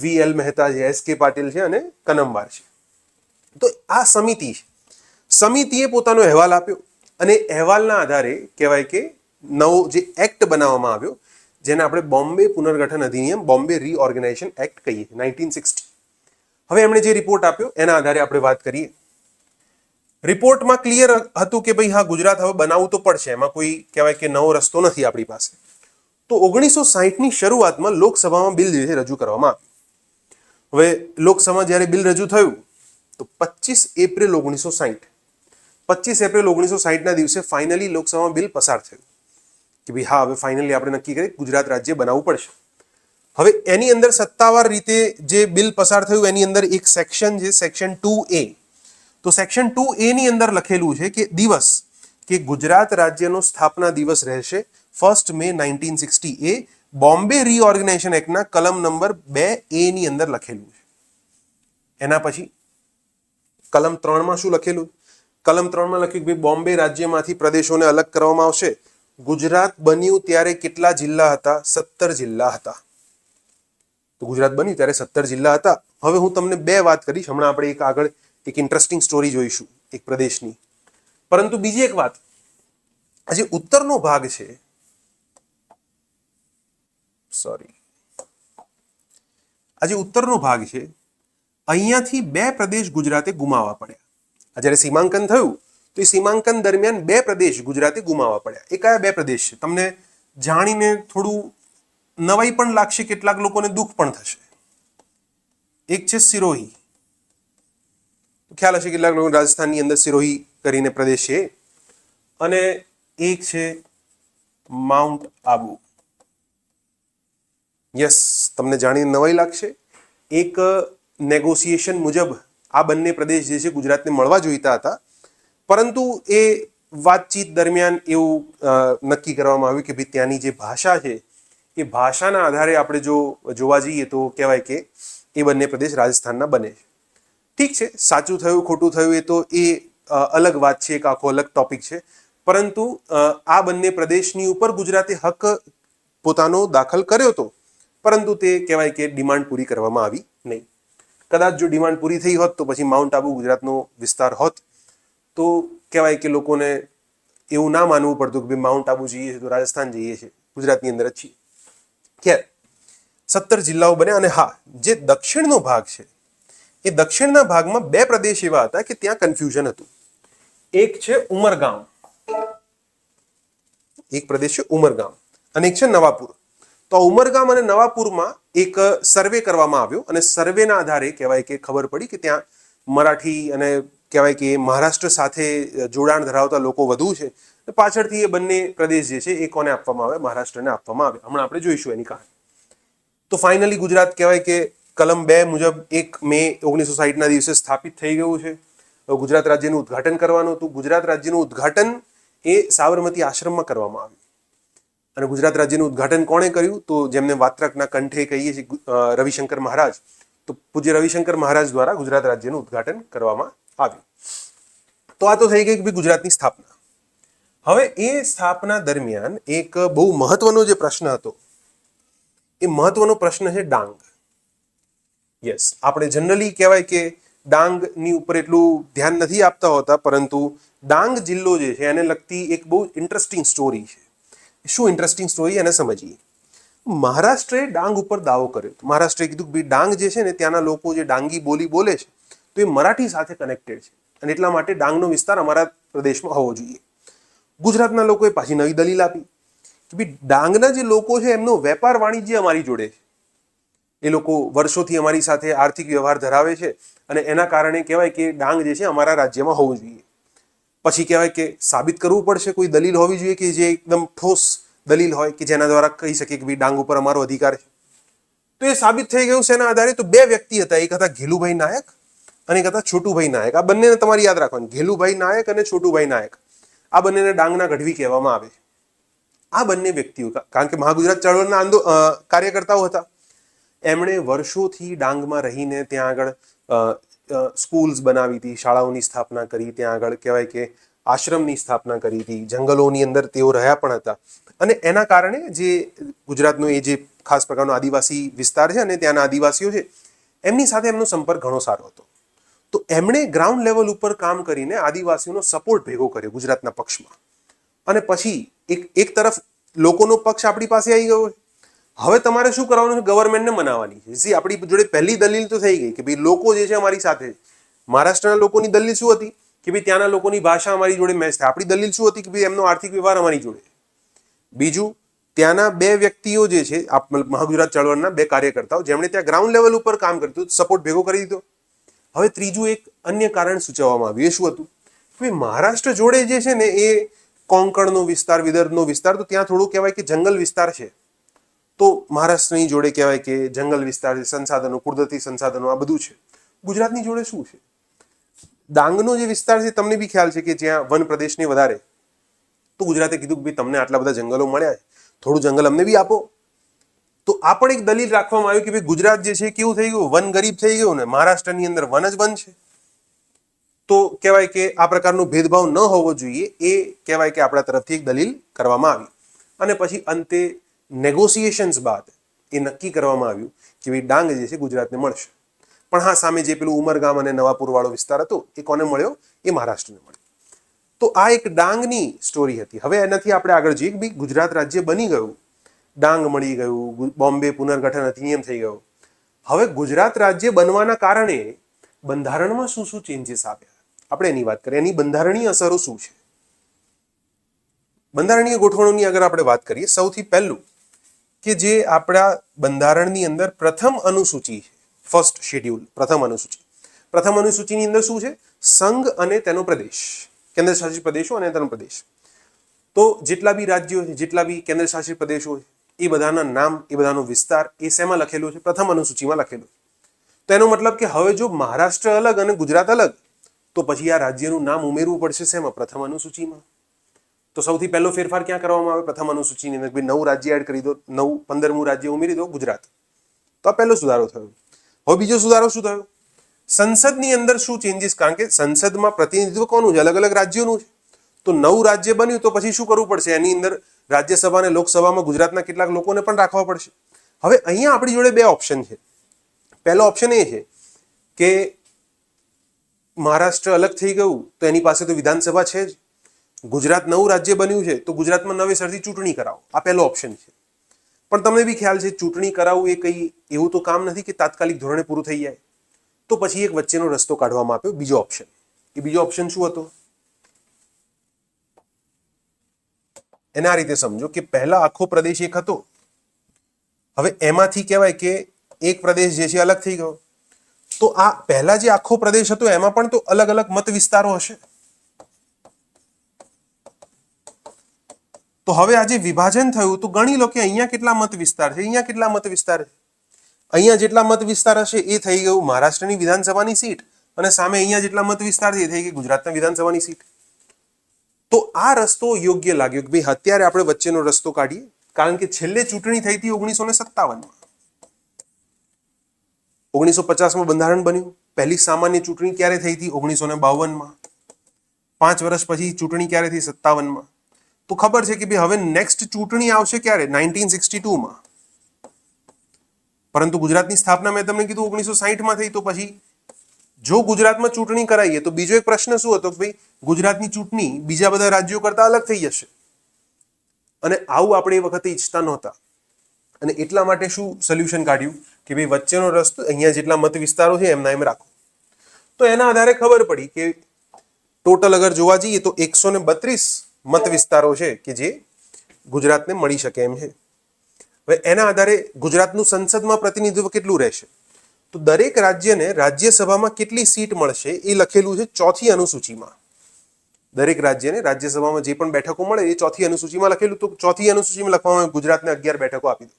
વીએલ મહેતા છે, એસ કે પાટીલ છે અને કનમવાર છે. તો આ સમિતિ છે. સમિતિએ પોતાનો અહેવાલ આપ્યો અને અહેવાલના આધારે કહેવાય કે નવો જે એક્ટ બનાવવામાં આવ્યો, જેને આપણે બોમ્બે પુનર્ગઠન અધિનિયમ, બોમ્બે રીઓર્ગેનાઇઝેશન એક્ટ કહીએ, 1960. હવે એમણે જે રિપોર્ટ આપ્યો એના આધારે આપણે વાત કરીએ. રિપોર્ટમાં ક્લિયર હતું કે ભાઈ હા, ગુજરાત હવે બનાવવું તો પડશે, એમાં કોઈ કહેવાય કે નવો રસ્તો નથી આપણી પાસે. તો 1960ની શરૂઆતમાં લોકસભામાં બિલ જે છે રજૂ કરવામાં આવ્યું. હવે લોકસભામાં જ્યારે બિલ રજૂ થયું તો 25 એપ્રિલ 1960ના દિવસે ફાઇનલી લોકસભામાં બિલ પસાર થયું કે ભાઈ હા, હવે ફાઇનલી આપણે નક્કી કરીએ ગુજરાત રાજ્ય બનાવવું પડશે. હવે એની અંદર સત્તાવાર રીતે જે બિલ પસાર થયું એની અંદર એક સેક્શન છે, સેક્શન 2A. તો સેક્શન 2A ની અંદર લખેલું છે કે દિવસ, કે ગુજરાત રાજ્યનો સ્થાપના દિવસ રહેશે 1 મે 1960. એ બોમ્બે રીઓર્ગેનાઇઝેશન એક્ટના કલમ નંબર 2A ની અંદર લખેલું છે. એના પછી કલમ 3માં શું લખેલું? કલમ 3માં લખ્યું કે બોમ્બે રાજ્યમાંથી પ્રદેશોને અલગ કરવામાં આવશે. ગુજરાત બન્યું ત્યારે કેટલા જિલ્લા હતા? 17 જિલ્લા હતા. તો ગુજરાત બન્યું ત્યારે 17 જિલ્લા હતા. હવે હું તમને 2 વાત કરીશ. હમણાં આપણે એક આગળ એક ઇન્ટરેસ્ટિંગ સ્ટોરી જોઈશું એક પ્રદેશની. પરંતુ બીજી એક વાત, આ જે ઉત્તરનો ભાગ છે, આ જે ઉત્તરનો ભાગ છે, અહીંયાથી 2 પ્રદેશ ગુજરાતે ગુમાવવા પડ્યા. જ્યારે સીમાંકન થયું તો એ સીમાંકન દરમિયાન 2 પ્રદેશ ગુજરાતે ગુમાવવા પડ્યા. એ કયા 2 પ્રદેશ છે? તમને જાણીને થોડું નવાઈ પણ લાગશે, કેટલાક લોકોને દુઃખ પણ થશે. એક છે સિરોહી. ખ્યાલ હશે કેટલાક લોકો, રાજસ્થાનની અંદર સિરોહી કરીને પ્રદેશ છે. અને એક છે માઉન્ટ આબુ. યસ, તમને જાણીને નવાઈ લાગશે. એક નેગોશિએશન મુજબ આ બંને પ્રદેશ જે છે ગુજરાતને મળવા જોઈતા હતા, પરંતુ એ વાતચીત દરમિયાન એવું નક્કી કરવામાં આવ્યું કે ભાઈ ત્યાંની જે ભાષા છે એ ભાષાના આધારે આપણે જો જોવા જઈએ તો કહેવાય કે એ બંને પ્રદેશ રાજસ્થાનના બને છે. ઠીક છે, સાચું થયું ખોટું થયું એ તો એ અલગ વાત છે, એક આખો અલગ ટોપિક છે. પરંતુ આ બંને પ્રદેશની ઉપર ગુજરાતે હક પોતાનો દાખલ કર્યો હતો, પરંતુ તે કહેવાય કે ડિમાન્ડ પૂરી કરવામાં આવી નહીં. કદાચ જો ડિમાન્ડ પૂરી થઈ હોત તો પછી માઉન્ટ આબુ ગુજરાતનો વિસ્તાર હોત, તો કહેવાય કે લોકોને એવું ના માનવું પડતું કે ભાઈ માઉન્ટ આબુ જઈએ છીએ તો રાજસ્થાન જઈએ છીએ, ગુજરાતની અંદર જ છીએ. ખેર, 17 જિલ્લાઓ બન્યા. અને હા, જે દક્ષિણનો ભાગ છે એ દક્ષિણના ભાગમાં 2 પ્રદેશ એવા હતા કે ત્યાં કન્ફ્યુઝન હતું. એક છે ઉમરગામ, એક પ્રદેશ છે ઉમરગામ, અને એક છે નવાપુર. તો ઉમરગામ અને નવાપુરમાં એક સર્વે કરવામાં આવ્યો અને સર્વેના આધારે કહેવાય કે ખબર પડી કે ત્યાં મરાઠી અને કહેવાય કે મહારાષ્ટ્ર સાથે જોડાણ ધરાવતા લોકો વધુ છે. પાછળથી એ બંને પ્રદેશ જે છે એ કોને આપવામાં આવે? મહારાષ્ટ્રને આપવામાં આવે. હમણાં આપણે જોઈશું એની કહાની. તો ફાઇનલી ગુજરાત કહેવાય કે કલમ 2 મુજબ 1 મે 1960ના દિવસે સ્થાપિત થઈ ગયું છે. ગુજરાત રાજ્યનું ઉદ્ઘાટન કરવાનું હતું. ગુજરાત રાજ્યનું ઉદ્ઘાટન એ સાબરમતી આશ્રમમાં કરવામાં આવ્યું. અને ગુજરાત રાજ્યનું ઉદ્ઘાટન કોણે કર્યું? તો જેમને વાત્રકના કંઠે કહીએ છીએ રવિશંકર મહારાજ. તો પૂજ્ય રવિશંકર મહારાજ દ્વારા ગુજરાત રાજ્યનું ઉદ્ઘાટન કરવામાં આવ્યું. તો આ તો થઈ ગઈ ગુજરાતની સ્થાપના. હવે એ સ્થાપના દરમિયાન એક બહુ મહત્વનો જે પ્રશ્ન હતો, એ મહત્વનો પ્રશ્ન છે ડાંગ. યસ, આપણે જનરલી કહેવાય કે ડાંગની ઉપર એટલું ધ્યાન નથી આપતા હોતા, પરંતુ ડાંગ જિલ્લો જે છે એને લગતી એક બહુ ઇન્ટરેસ્ટિંગ સ્ટોરી છે. શું ઇન્ટરેસ્ટિંગ સ્ટોરી? એને સમજીએ. મહારાષ્ટ્રે ડાંગ ઉપર દાવો કર્યો. મહારાષ્ટ્રે કીધું કે ડાંગ જે છે ને ત્યાંના લોકો જે ડાંગી બોલી બોલે છે તો એ મરાઠી સાથે કનેક્ટેડ છે અને એટલા માટે ડાંગનો વિસ્તાર અમારા પ્રદેશમાં હોવો જોઈએ. ગુજરાતના લોકોએ પાછી નવી દલીલ આપી કે ભાઈ ડાંગના જે લોકો છે એમનો વેપાર વાણિજ્ય અમારી જોડે છે, એ લોકો વર્ષોથી અમારી સાથે આર્થિક વ્યવહાર ધરાવે છે અને એના કારણે કહેવાય કે ડાંગ જે છે અમારા રાજ્યમાં હોવું જોઈએ. પછી કહેવાય કે સાબિત કરવું પડશે, કોઈ દલીલ હોવી જોઈએ કે જે એકદમ ઠોસ દલીલ હોય કે જેના દ્વારા કહી શકીએ કે ભાઈ ડાંગ ઉપર અમારો અધિકાર છે. તો એ સાબિત થઈ ગયું છે એના આધારે. તો બે વ્યક્તિ હતા, એક હતા ઘેલુભાઈ નાયક અને એક હતા છોટુભાઈ નાયક. આ બંનેને તમારે યાદ રાખવાનું, ઘેલુભાઈ નાયક અને છોટુભાઈ નાયક. આ બંનેને ડાંગના ગઢવી કહેવામાં આવે છે. આ બંને વ્યક્તિઓ, કારણ કે મહાગુજરાત ચળવળના કાર્યકર્તાઓ હતા, એમણે વર્ષોથી ડાંગમાં રહીને ત્યાં આગળ સ્કૂલ્સ બનાવી હતી, શાળાઓની સ્થાપના કરી, ત્યાં આગળ કહેવાય કે આશ્રમની સ્થાપના કરી હતી, જંગલોની અંદર તેઓ રહ્યા પણ હતા. અને એના કારણે જે ગુજરાતનો એ જે ખાસ પ્રકારનો આદિવાસી વિસ્તાર છે અને ત્યાંના આદિવાસીઓ છે, એમની સાથે એમનો સંપર્ક ઘણો સારો હતો. તો એમણે ગ્રાઉન્ડ લેવલ ઉપર કામ કરીને આદિવાસીઓનો સપોર્ટ ભેગો કર્યો ગુજરાતના પક્ષમાં. અને પછી એક તરફ લોકોનો પક્ષ આપણી પાસે આવી ગયો. હવે તમારે શું કરવાનું છે? ગવર્મેન્ટને મનાવવાની છે. આપણી જોડે પહેલી દલીલ તો થઈ ગઈ કે ભાઈ લોકો જે છે અમારી સાથે. મહારાષ્ટ્રના લોકોની દલીલ શું હતી કે ભાઈ ત્યાંના લોકોની ભાષા અમારી જોડે મેચ થાય. આપણી દલીલ શું હતી કે ભાઈ એમનો આર્થિક વ્યવહાર અમારી જોડે. બીજું, ત્યાંના બે વ્યક્તિઓ જે છે મહાગુજરાત ચળવળના બે કાર્યકર્તાઓ, જેમણે ત્યાં ગ્રાઉન્ડ લેવલ ઉપર કામ કર્યું, સપોર્ટ ભેગો કરી દીધો. હવે ત્રીજું એક અન્ય કારણ સૂચવવામાં આવ્યું. એ શું હતું કે મહારાષ્ટ્ર જોડે જે છે ને એ કોંકણનો વિસ્તાર, વિદર્ભનો વિસ્તાર, તો ત્યાં થોડું કહેવાય કે જંગલ વિસ્તાર છે. તો મહારાષ્ટ્રની જોડે કહેવાય કે જંગલ વિસ્તાર છે, સંસાધનો, કુદરતી સંસાધનો, આ બધું છે. ગુજરાતની જોડે શું છે? ડાંગનો જે વિસ્તાર છે, તમને બી ખ્યાલ છે કે જ્યાં વન પ્રદેશની વધારે. તો ગુજરાતે કીધું કે ભાઈ તમને આટલા બધા જંગલો મળ્યા છે, થોડું જંગલ અમને બી આપો. તો આ પણ એક દલીલ રાખવામાં આવ્યું કે ભાઈ ગુજરાત જે છે કેવું થઈ ગયું, વન ગરીબ થઈ ગયું ને મહારાષ્ટ્રની અંદર વન જ વન છે. તો કહેવાય કે આ પ્રકારનો ભેદભાવ ન હોવો જોઈએ, એ કહેવાય કે આપણા તરફથી એક દલીલ કરવામાં આવી. અને પછી અંતે નેગોશિએશન્સ બાદ એ નક્કી કરવામાં આવ્યું કે ભાઈ ડાંગ જે છે ગુજરાતને મળશે. પણ હા, સામે જે પેલું ઉમરગામ અને નવાપુર વાળો વિસ્તાર હતો એ કોને મળ્યો? એ મહારાષ્ટ્રને મળ્યો. તો આ એક ડાંગની સ્ટોરી હતી. હવે એનાથી આપણે આગળ જઈએ કે ભાઈ ગુજરાત રાજ્ય બની ગયું, ડાંગ મળી ગયું, બોમ્બે પુનર્ગઠન અધિનિયમ થઈ ગયું. હવે ગુજરાત રાજ્ય બનવાના કારણે બંધારણમાં શું શું ચેન્જીસ આવ્યા, આપણે એની વાત કરીએ. એની બંધારણીય અસરો શું છે? બંધારણીય ગોઠવણોની અગર આપણે વાત કરીએ, સૌથી પહેલું કે જે આપણા બંધારણની અંદર પ્રથમ અનુસૂચિ છે, ફર્સ્ટ શેડ્યુલ, પ્રથમ અનુસૂચિ. પ્રથમ અનુસૂચિની અંદર શું છે? સંઘ અને તેનો પ્રદેશ, કેન્દ્ર શાસિત પ્રદેશો અને તેનો પ્રદેશ. તો જેટલા બી રાજ્યો છે, જેટલા બી કેન્દ્ર શાસિત પ્રદેશો છે, એ બધાના નામ, એ બધાનો વિસ્તાર એ શેમાં લખેલું છે? પ્રથમ અનુસૂચિમાં લખેલું. તો એનો મતલબ કે હવે જો મહારાષ્ટ્ર અલગ અને ગુજરાત અલગ, તો પછી આ રાજ્યનું નામ ઉમેરવું પડશે શેમાં? પ્રથમ અનુસૂચિમાં. તો સૌથી પહેલો ફેરફાર ક્યાં કરવામાં આવે? પ્રથમ અનુસૂચિની અંદર. 9 રાજ્ય એડ કરી દો, 15મું રાજ્ય ઉમેરી દો, ગુજરાત. તો આ પહેલો સુધારો થયો. હવે બીજો સુધારો શું થયો? સંસદની અંદર શું ચેન્જીસ? કારણ કે સંસદમાં પ્રતિનિધિત્વ કોનું છે? અલગ અલગ રાજ્યોનું છે. તો 9 રાજ્ય બન્યું તો પછી શું કરવું પડશે? એની અંદર રાજ્યસભા અને લોકસભામાં ગુજરાતના કેટલાક લોકોને પણ રાખવા પડશે. હવે અહીંયા આપણી જોડે બે ઓપ્શન છે. પહેલો ઓપ્શન એ છે કે મહારાષ્ટ્ર અલગ થઈ ગયું તો એની પાસે તો વિધાનસભા છે જ. ગુજરાત નવું રાજ્ય બન્યું છે તો ગુજરાતમાં નવેસરથી ચૂંટણી કરાવો. આ પહેલો ઓપ્શન છે. પણ તમને બી ખ્યાલ છે ચૂંટણી કરાવવું એ કંઈ એવું તો કામ નથી કે તાત્કાલિક ધોરણે પૂરું થઈ જાય. તો પછી એક વચ્ચેનો રસ્તો કાઢવામાં આવ્યો, બીજો ઓપ્શન. એ બીજો ઓપ્શન શું હતો? એને આ રીતે સમજો કે પહેલા આખો પ્રદેશ એક હતો, હવે એમાંથી કહેવાય કે એક પ્રદેશ જે છે અલગ થઈ ગયો. તો આ પહેલા જે આખો પ્રદેશ હતો એમાં પણ તો અલગ અલગ મત વિસ્તારો હશે. તો હવે આજે વિભાજન થયું તો ગણી લો કે અહીંયા કેટલા મત વિસ્તાર છે, અહીંયા કેટલા મત વિસ્તાર છે. અહીંયા જેટલા મત વિસ્તાર હશે એ થઈ ગયું મહારાષ્ટ્રની વિધાનસભાની સીટ, અને સામે અહીંયા જેટલા મત વિસ્તાર છે એ થઈ ગઈ ગુજરાતના વિધાનસભાની સીટ. તો આ રસ્તો યોગ્ય લાગ્યો કે ભાઈ અત્યારે આપણે વચ્ચેનો રસ્તો કાઢીએ, કારણ કે છેલ્લે ચૂંટણી થઈ હતી 1957માં. 1950માં બંધારણ બન્યું. પહેલી સામાન્ય ચૂંટણી ક્યારે થઈ હતી? 1952માં. 5 વર્ષ પછી ચૂંટણી ક્યારે થઈ? 57માં. તો ખબર છે કે ભાઈ હવે નેક્સ્ટ ચૂંટણી આવશે ક્યારે? 1962માં. પરંતુ ગુજરાતની સ્થાપના મેં તમને કીધું 1960માં થઈ. તો પછી જો ગુજરાતમાં ચૂંટણી કરાવીએ તો બીજો એક પ્રશ્ન શું હતો કે ભાઈ ગુજરાતની ચૂંટણી બીજા બધા રાજ્યો કરતા અલગ થઈ જશે, અને આવું આપણે એ વખતે ઈચ્છતા નહોતા. અને એટલા માટે શું સોલ્યુશન કાઢ્યું કે ભાઈ વચ્ચેનો રસ્તો, અહીંયા જેટલા મત વિસ્તારો છે એમના એમ રાખો. તો એના આધારે ખબર પડી કે ટોટલ અગર જોવા જઈએ તો 132 મત વિસ્તારો છે કે જે ગુજરાતને મળી શકે એમ છે. હવે એના આધારે ગુજરાતનું સંસદમાં પ્રતિનિધિત્વ કેટલું રહેશે, તો દરેક રાજ્યને રાજ્યસભામાં કેટલી સીટ મળશે એ લખેલું છે ચોથી અનુસૂચિમાં. દરેક રાજ્યને રાજ્યસભામાં જે પણ બેઠકો મળે એ ચોથી અનુસૂચિમાં લખેલું. તો ચોથી અનુસૂચિમાં લખવામાં આવ્યું ગુજરાતને 11 બેઠકો આપી દો.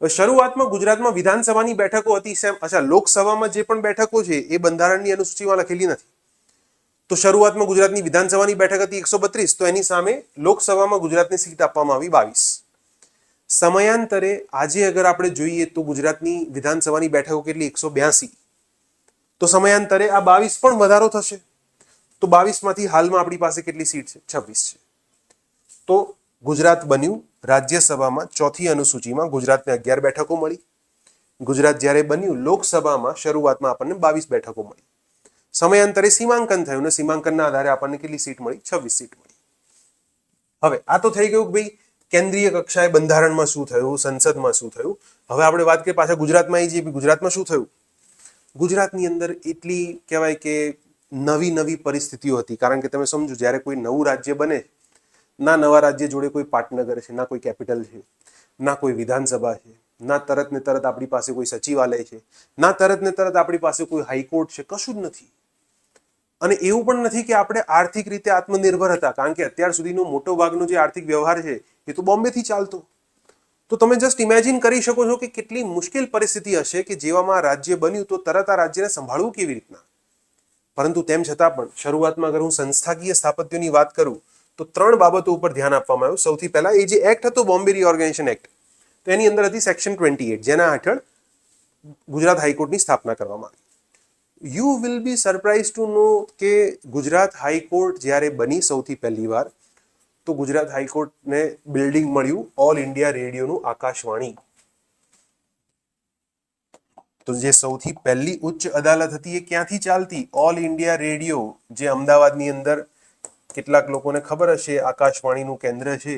હવે શરૂઆતમાં ગુજરાતમાં વિધાનસભાની બેઠકો હતી સેમ. અચ્છા, લોકસભામાં જે પણ બેઠકો છે એ બંધારણની અનુસૂચિમાં લખેલી નથી. તો શરૂઆતમાં ગુજરાતની વિધાનસભાની બેઠક હતી 132, તો એની સામે લોકસભામાં ગુજરાતની સીટ આપવામાં આવી 22. સમયાંતરે આજે અગર આપણે જોઈએ તો ગુજરાતની વિધાનસભાની બેઠકો કેટલી 182. તો સમયાંતરે આ 22 પણ વધારો થશે. તો 22 માંથી હાલમાં આપણી પાસે કેટલી સીટ છે? 26 છે. તો ગુજરાત બન્યું રાજ્યસભામાં ચોથી અનુસૂચિમાં, ગુજરાતને 11 બેઠકો મળી. ગુજરાત જ્યારે બન્યું લોકસભામાં શરૂઆતમાં આપણને 22 બેઠકો મળી. સમયાંતરે સીમાંકન થયું અને સીમાંકનના આધારે આપણને કેટલી સીટ મળી? 26 સીટ મળી. હવે આ તો થઈ ગયું કે ભાઈ કેન્દ્રીય કક્ષાએ બંધારણમાં શું થયું, સંસદમાં શું થયું. હવે આપણે વાત કરીએ પાછા ગુજરાતમાં આવી જઈએ. ગુજરાતમાં શું થયું? ગુજરાતની અંદર એટલી કહેવાય કે નવી પરિસ્થિતિઓ હતી. કારણ કે તમે સમજો, જ્યારે કોઈ નવું રાજ્ય બને, ના નવા રાજ્ય જોડે કોઈ પાટનગર છે, ના કોઈ કેપિટલ છે, ના કોઈ વિધાનસભા છે, ના તરત ને તરત આપણી પાસે કોઈ સચિવાલય છે, ના તરત ને તરત આપણી પાસે કોઈ હાઈકોર્ટ છે, કશું જ નથી. અને એવું પણ નથી કે આપણે આર્થિક રીતે આત્મનિર્ભર હતા, કારણ કે અત્યાર સુધીનો મોટો ભાગનો જે આર્થિક વ્યવહાર છે એ તો બોમ્બેથી ચાલતો. તો તમે જસ્ટ ઇમેજિન કરી શકો છો કે કેટલી મુશ્કેલ પરિસ્થિતિ હશે કે જેવામાં રાજ્ય બન્યું તો તરત આ રાજ્યને સંભાળવું કેવી રીતના. પરંતુ તેમ છતાં પણ શરૂઆતમાં અગર હું સંસ્થાકીય સ્થાપત્યોની વાત કરું તો 3 બાબતો ઉપર ધ્યાન આપવામાં આવ્યું. સૌથી પહેલા એ જે એક્ટ હતો, બોમ્બે રીઓર્ગેનાઇઝેશન એક્ટ, તો એની અંદર હતી સેક્શન 28, જેના હેઠળ ગુજરાત હાઈકોર્ટની સ્થાપના કરવામાં આવી. You will be surprise to know કે ગુજરાત હાઈકોર્ટ જ્યારે બની સૌથી પહેલી વાર, તો ગુજરાત હાઈકોર્ટને બિલ્ડિંગ મળ્યું ઓલ ઇન્ડિયા રેડિયોનું આકાશવાણી. તો જે સૌથી પહેલી ઉચ્ચ અદાલત હતી એ ક્યાંથી ચાલતી? ઓલ ઇન્ડિયા રેડિયો, જે અમદાવાદની અંદર કેટલાક લોકોને ખબર હશે આકાશવાણીનું કેન્દ્ર છે.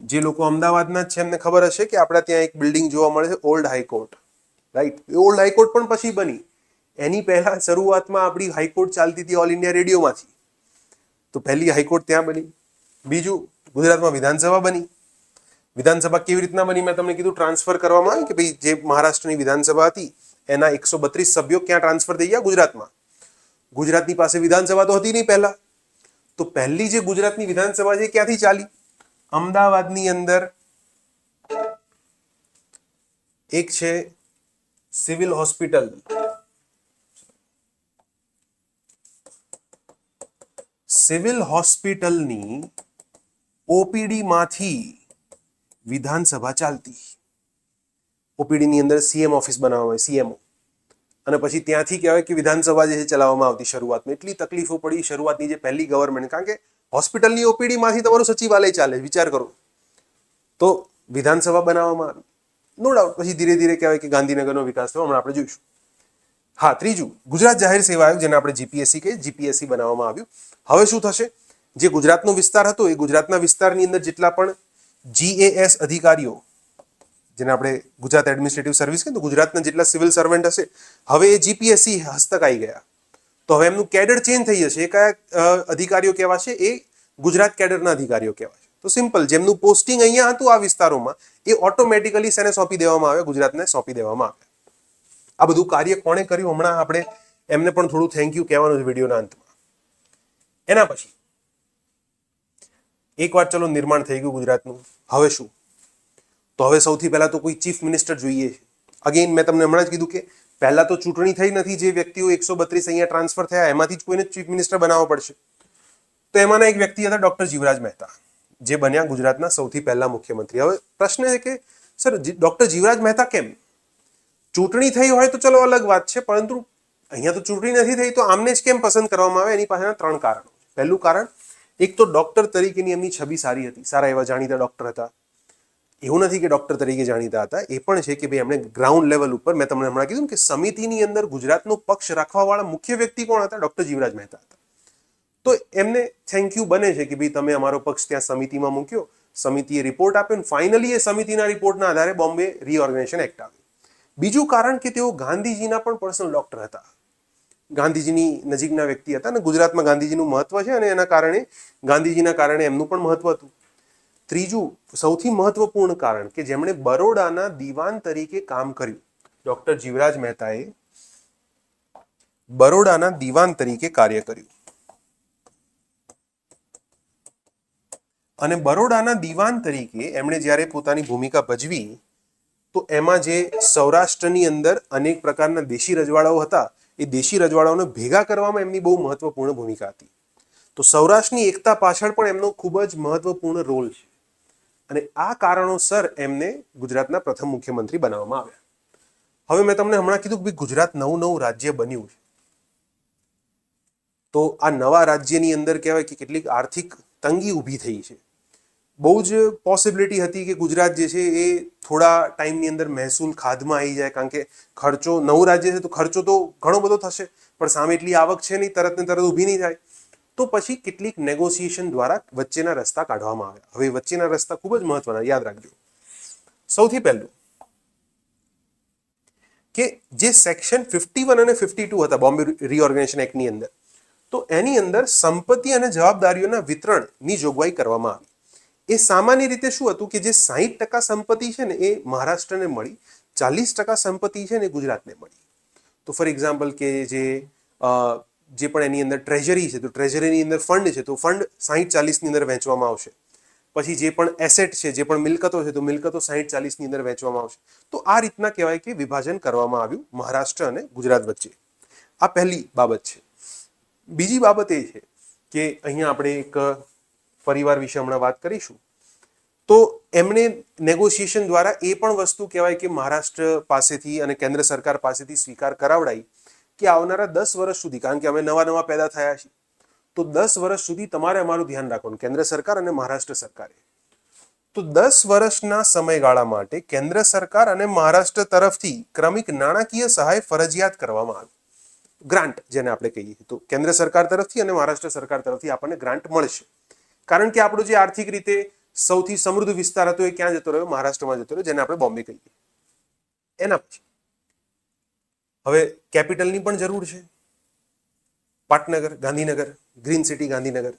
જે લોકો અમદાવાદના જ છે એમને ખબર હશે કે આપણા ત્યાં એક બિલ્ડિંગ જોવા મળે છે old high court, right. Old high court પણ પછી બની. એની પહેલા શરૂઆતમાં આપણી હાઈકોર્ટ ચાલતી હતી ઓલ ઇન્ડિયા રેડિયોમાંથી. તો પહેલી હાઈકોર્ટ ત્યાં બની. બીજું, ગુજરાતમાં વિધાનસભા બની. વિધાનસભા કેવી રીતના બની? મેં તમને કીધું, ટ્રાન્સફર કરવામાં આવી કે ભાઈ જે મહારાષ્ટ્રની વિધાનસભા હતી એના 132 સભ્યો ક્યાં ટ્રાન્સફર થઈ ગયા? ગુજરાતમાં. ગુજરાતની પાસે વિધાનસભા તો હતી નહીં પહેલા. તો પહેલી જે ગુજરાતની વિધાનસભા છે ક્યાંથી ચાલી? અમદાવાદની અંદર એક છે સિવિલ હોસ્પિટલ. સિવિલ હોસ્પિટલની ઓપીડી માંથી વિધાનસભા ચાલતી. ઓપીડી ની અંદર સીએમ ઓફિસ બનાવવામાં આવે, સીએમઓ. અને પછી ત્યાંથી કહેવાય કે વિધાનસભા જે છે ચલાવવામાં આવતી. શરૂઆતમાં એટલી તકલીફો પડી શરૂઆતની જે પહેલી ગવર્મેન્ટ, કારણ કે હોસ્પિટલની ઓપીડી માંથી તમારું સચિવાલય ચાલે, વિચાર કરો. તો વિધાનસભા બનાવવામાં આવી, નો ડાઉટ. પછી ધીરે ધીરે કહેવાય કે ગાંધીનગરનો વિકાસ થયો, હમણાં આપણે જોઈશું. હા, ત્રીજું, ગુજરાત જાહેર સેવા આયોગ, જેને આપણે જીપીએસસી કહીએ, જીપીએસસી બનાવવામાં આવ્યું. હવે શું થશે? જે ગુજરાતનો વિસ્તાર હતો એ ગુજરાતના વિસ્તારની અંદર જેટલા પણ જીએએસ અધિકારીઓ, જેને આપણે ગુજરાત એડમિનિસ્ટ્રેટિવ સર્વિસ કહીએ, તો ગુજરાતના જેટલા સિવિલ સર્વન્ટ હશે, હવે એ જીપીએસસી હસ્તક આવી ગયા. તો હવે એમનું કેડર ચેન્જ થઈ જશે. એ કયા અધિકારીઓ કહેવાશે? એ ગુજરાત કેડરના અધિકારીઓ કહેવાશે. તો સિમ્પલ, જેમનું પોસ્ટિંગ અહીંયા હતું આ વિસ્તારોમાં, એ ઓટોમેટિકલી શેને સોંપી દેવામાં આવે? ગુજરાતને સોંપી દેવામાં આવે. આ બધું કાર્ય કોણે કર્યું? હમણાં આપણે એમને પણ થોડું થેન્ક યુ કહેવાનું છે વિડીયોના અંતમાં. એના પછી એક વાત, ચલો નિર્માણ થઈ ગયું ગુજરાતનું, હવે શું? તો હવે સૌથી પહેલા તો કોઈ ચીફ મિનિસ્ટર જોઈએ છે. અગેન મેં તમને હમણાં જ કીધું કે પહેલા તો ચૂંટણી થઈ નથી. જે વ્યક્તિઓ 132 અહીંયા ટ્રાન્સફર થયા એમાંથી જ કોઈને ચીફ મિનિસ્ટર બનાવવો પડશે. તો એમાંના એક વ્યક્તિ હતા ડોક્ટર જીવરાજ મહેતા, જે બન્યા ગુજરાતના સૌથી પહેલા મુખ્યમંત્રી. હવે પ્રશ્ન છે કે સર, ડોક્ટર જીવરાજ મહેતા કેમ? ચૂંટણી થઈ હોય તો ચલો અલગ વાત છે, પરંતુ અહીંયા તો ચૂંટણી નથી થઈ, તો આમને જ કેમ પસંદ કરવામાં આવે? એની પાછળના 3 કારણો. પહેલું કારણ, એક તો ડોક્ટર તરીકેની એમની છબી સારી હતી, સારા એવા જાણીતા ડોક્ટર હતા. એવું નથી કે ડોક્ટર તરીકે જાણીતા હતા, એ પણ છે કે ભાઈ એમણે ગ્રાઉન્ડ લેવલ ઉપર, મેં તમને હમણાં કીધું કે સમિતિની અંદર ગુજરાતનો પક્ષ રાખવાવાળા મુખ્ય વ્યક્તિ કોણ હતા? ડોક્ટર જીવરાજ મહેતા હતા. તો એમને થેન્ક યુ બને છે કે ભાઈ તમે અમારો પક્ષ ત્યાં સમિતિમાં મૂક્યો, સમિતિએ રિપોર્ટ આપ્યો, અને ફાઇનલી એ સમિતિના રિપોર્ટના આધારે બોમ્બે રીઓર્ગેનાઇઝેશન એક્ટ આવ્યો. બીજું કારણ કે તેઓ ગાંધીજીના પણ પર્સનલ ડોક્ટર હતા, ગાંધીજીની નજીકના વ્યક્તિ હતા, અને ગુજરાતમાં ગાંધીજીનું મહત્વ છે, અને એના કારણે ગાંધીજીના કારણે એમનું પણ મહત્વ હતું. ત્રીજું સૌથી મહત્વપૂર્ણ કારણ કે જેમણે બરોડાના દીવાન તરીકે કામ કર્યું, ડોક્ટર જીવરાજ મહેતાએ બરોડાના દીવાન તરીકે કાર્ય કર્યું. અને બરોડાના દીવાન તરીકે એમણે જ્યારે પોતાની ભૂમિકા ભજવી તો એમાં જે સૌરાષ્ટ્રની અંદર અનેક પ્રકારના દેશી રજવાડાઓ હતા એ દેશી રજવાડાઓને ભેગા કરવામાં એમની બહુ મહત્વપૂર્ણ ભૂમિકા હતી. તો સૌરાષ્ટ્રની એકતા પાછળ પણ એમનો ખૂબ જ મહત્વપૂર્ણ રોલ છે અને આ કારણોસર એમને ગુજરાતના પ્રથમ મુખ્યમંત્રી બનાવવામાં આવ્યા. હવે મેં તમને હમણાં કીધું કે ગુજરાત નવું રાજ્ય બન્યું છે, તો આ નવા રાજ્યની અંદર કહેવાય કે કેટલીક આર્થિક તંગી ઊભી થઈ છે. બહુ જ પોસિબિલિટી હતી કે ગુજરાત જે છે એ થોડા ટાઈમની અંદર મહેસૂલ ખાધમાં આવી જાય, કારણ કે ખર્ચો, નવું રાજ્ય છે તો ખર્ચો તો ઘણો બધો થશે પણ સામે એટલી આવક છે નહીં, તરત ને તરત ઊભી નહીં થાય. તો પછી કેટલીક નેગોશિએશન દ્વારા વચ્ચેના રસ્તા કાઢવામાં આવ્યા. હવે વચ્ચેના રસ્તા ખૂબ જ મહત્વના, યાદ રાખજો. સૌથી પહેલું કે જે સેક્શન 51 અને 52 હતા બોમ્બે રીઓર્ગેનાઇઝેશન એક્ટની અંદર, તો એની અંદર સંપત્તિ અને જવાબદારીઓના વિતરણની જોગવાઈ કરવામાં આવી. એ સામાન્ય રીતે શું હતું કે જે 60% સંપત્તિ છે ને એ મહારાષ્ટ્રને મળી, 40% સંપત્તિ છે ને એ ગુજરાતને મળી. તો ફોર એક્ઝામ્પલ કે જે પણ એની અંદર ટ્રેઝરી છે તો ટ્રેઝરીની અંદર ફંડ છે તો ફંડ 60-40ની અંદર વહેંચવામાં આવશે. પછી જે પણ એસેટ છે, જે પણ મિલકતો છે તો મિલકતો 60-40ની અંદર વહેંચવામાં આવશે. તો આ રીતના કહેવાય કે વિભાજન કરવામાં આવ્યું મહારાષ્ટ્ર અને ગુજરાત વચ્ચે. આ પહેલી બાબત છે. બીજી બાબત એ છે કે અહીંયા આપણે એક પરિવાર વિશે હમણાં વાત કરીશું. તો એમણે નેગોશિએશન દ્વારા એ પણ વસ્તુ કહેવાય કે મહારાષ્ટ્ર પાસેથી અને કેન્દ્ર સરકાર પાસેથી સ્વીકાર કરાવડાઈ કે આવનારા 10 વર્ષ સુધી, કારણ કે અમે નવા પેદા થયા છીએ, તો 10 વર્ષ સુધી તમારે અમારું ધ્યાન રાખવાનું, કેન્દ્ર સરકાર અને મહારાષ્ટ્ર સરકારે. તો 10 વર્ષના સમયગાળા માટે કેન્દ્ર સરકાર અને મહારાષ્ટ્ર તરફથી ક્રમિક નાણાકીય સહાય ફરજિયાત કરવામાં આવી. ગ્રાન્ટ જેને આપણે કહીએ, તો કેન્દ્ર સરકાર તરફથી અને મહારાષ્ટ્ર સરકાર તરફથી આપણને ગ્રાન્ટ મળશે. કારણ કે આપણો જે આર્થિક રીતે સૌથી સમૃદ્ધ વિસ્તાર હતો એ ક્યાં જતો રહ્યો? મહારાષ્ટ્રમાં જતો રહ્યો, જેને આપણે બોમ્બે કહીએ. એના પછી હવે કેપિટલની પણ જરૂર છે. પાટનગર, ગાંધીનગર, ગ્રીન સિટી ગાંધીનગર.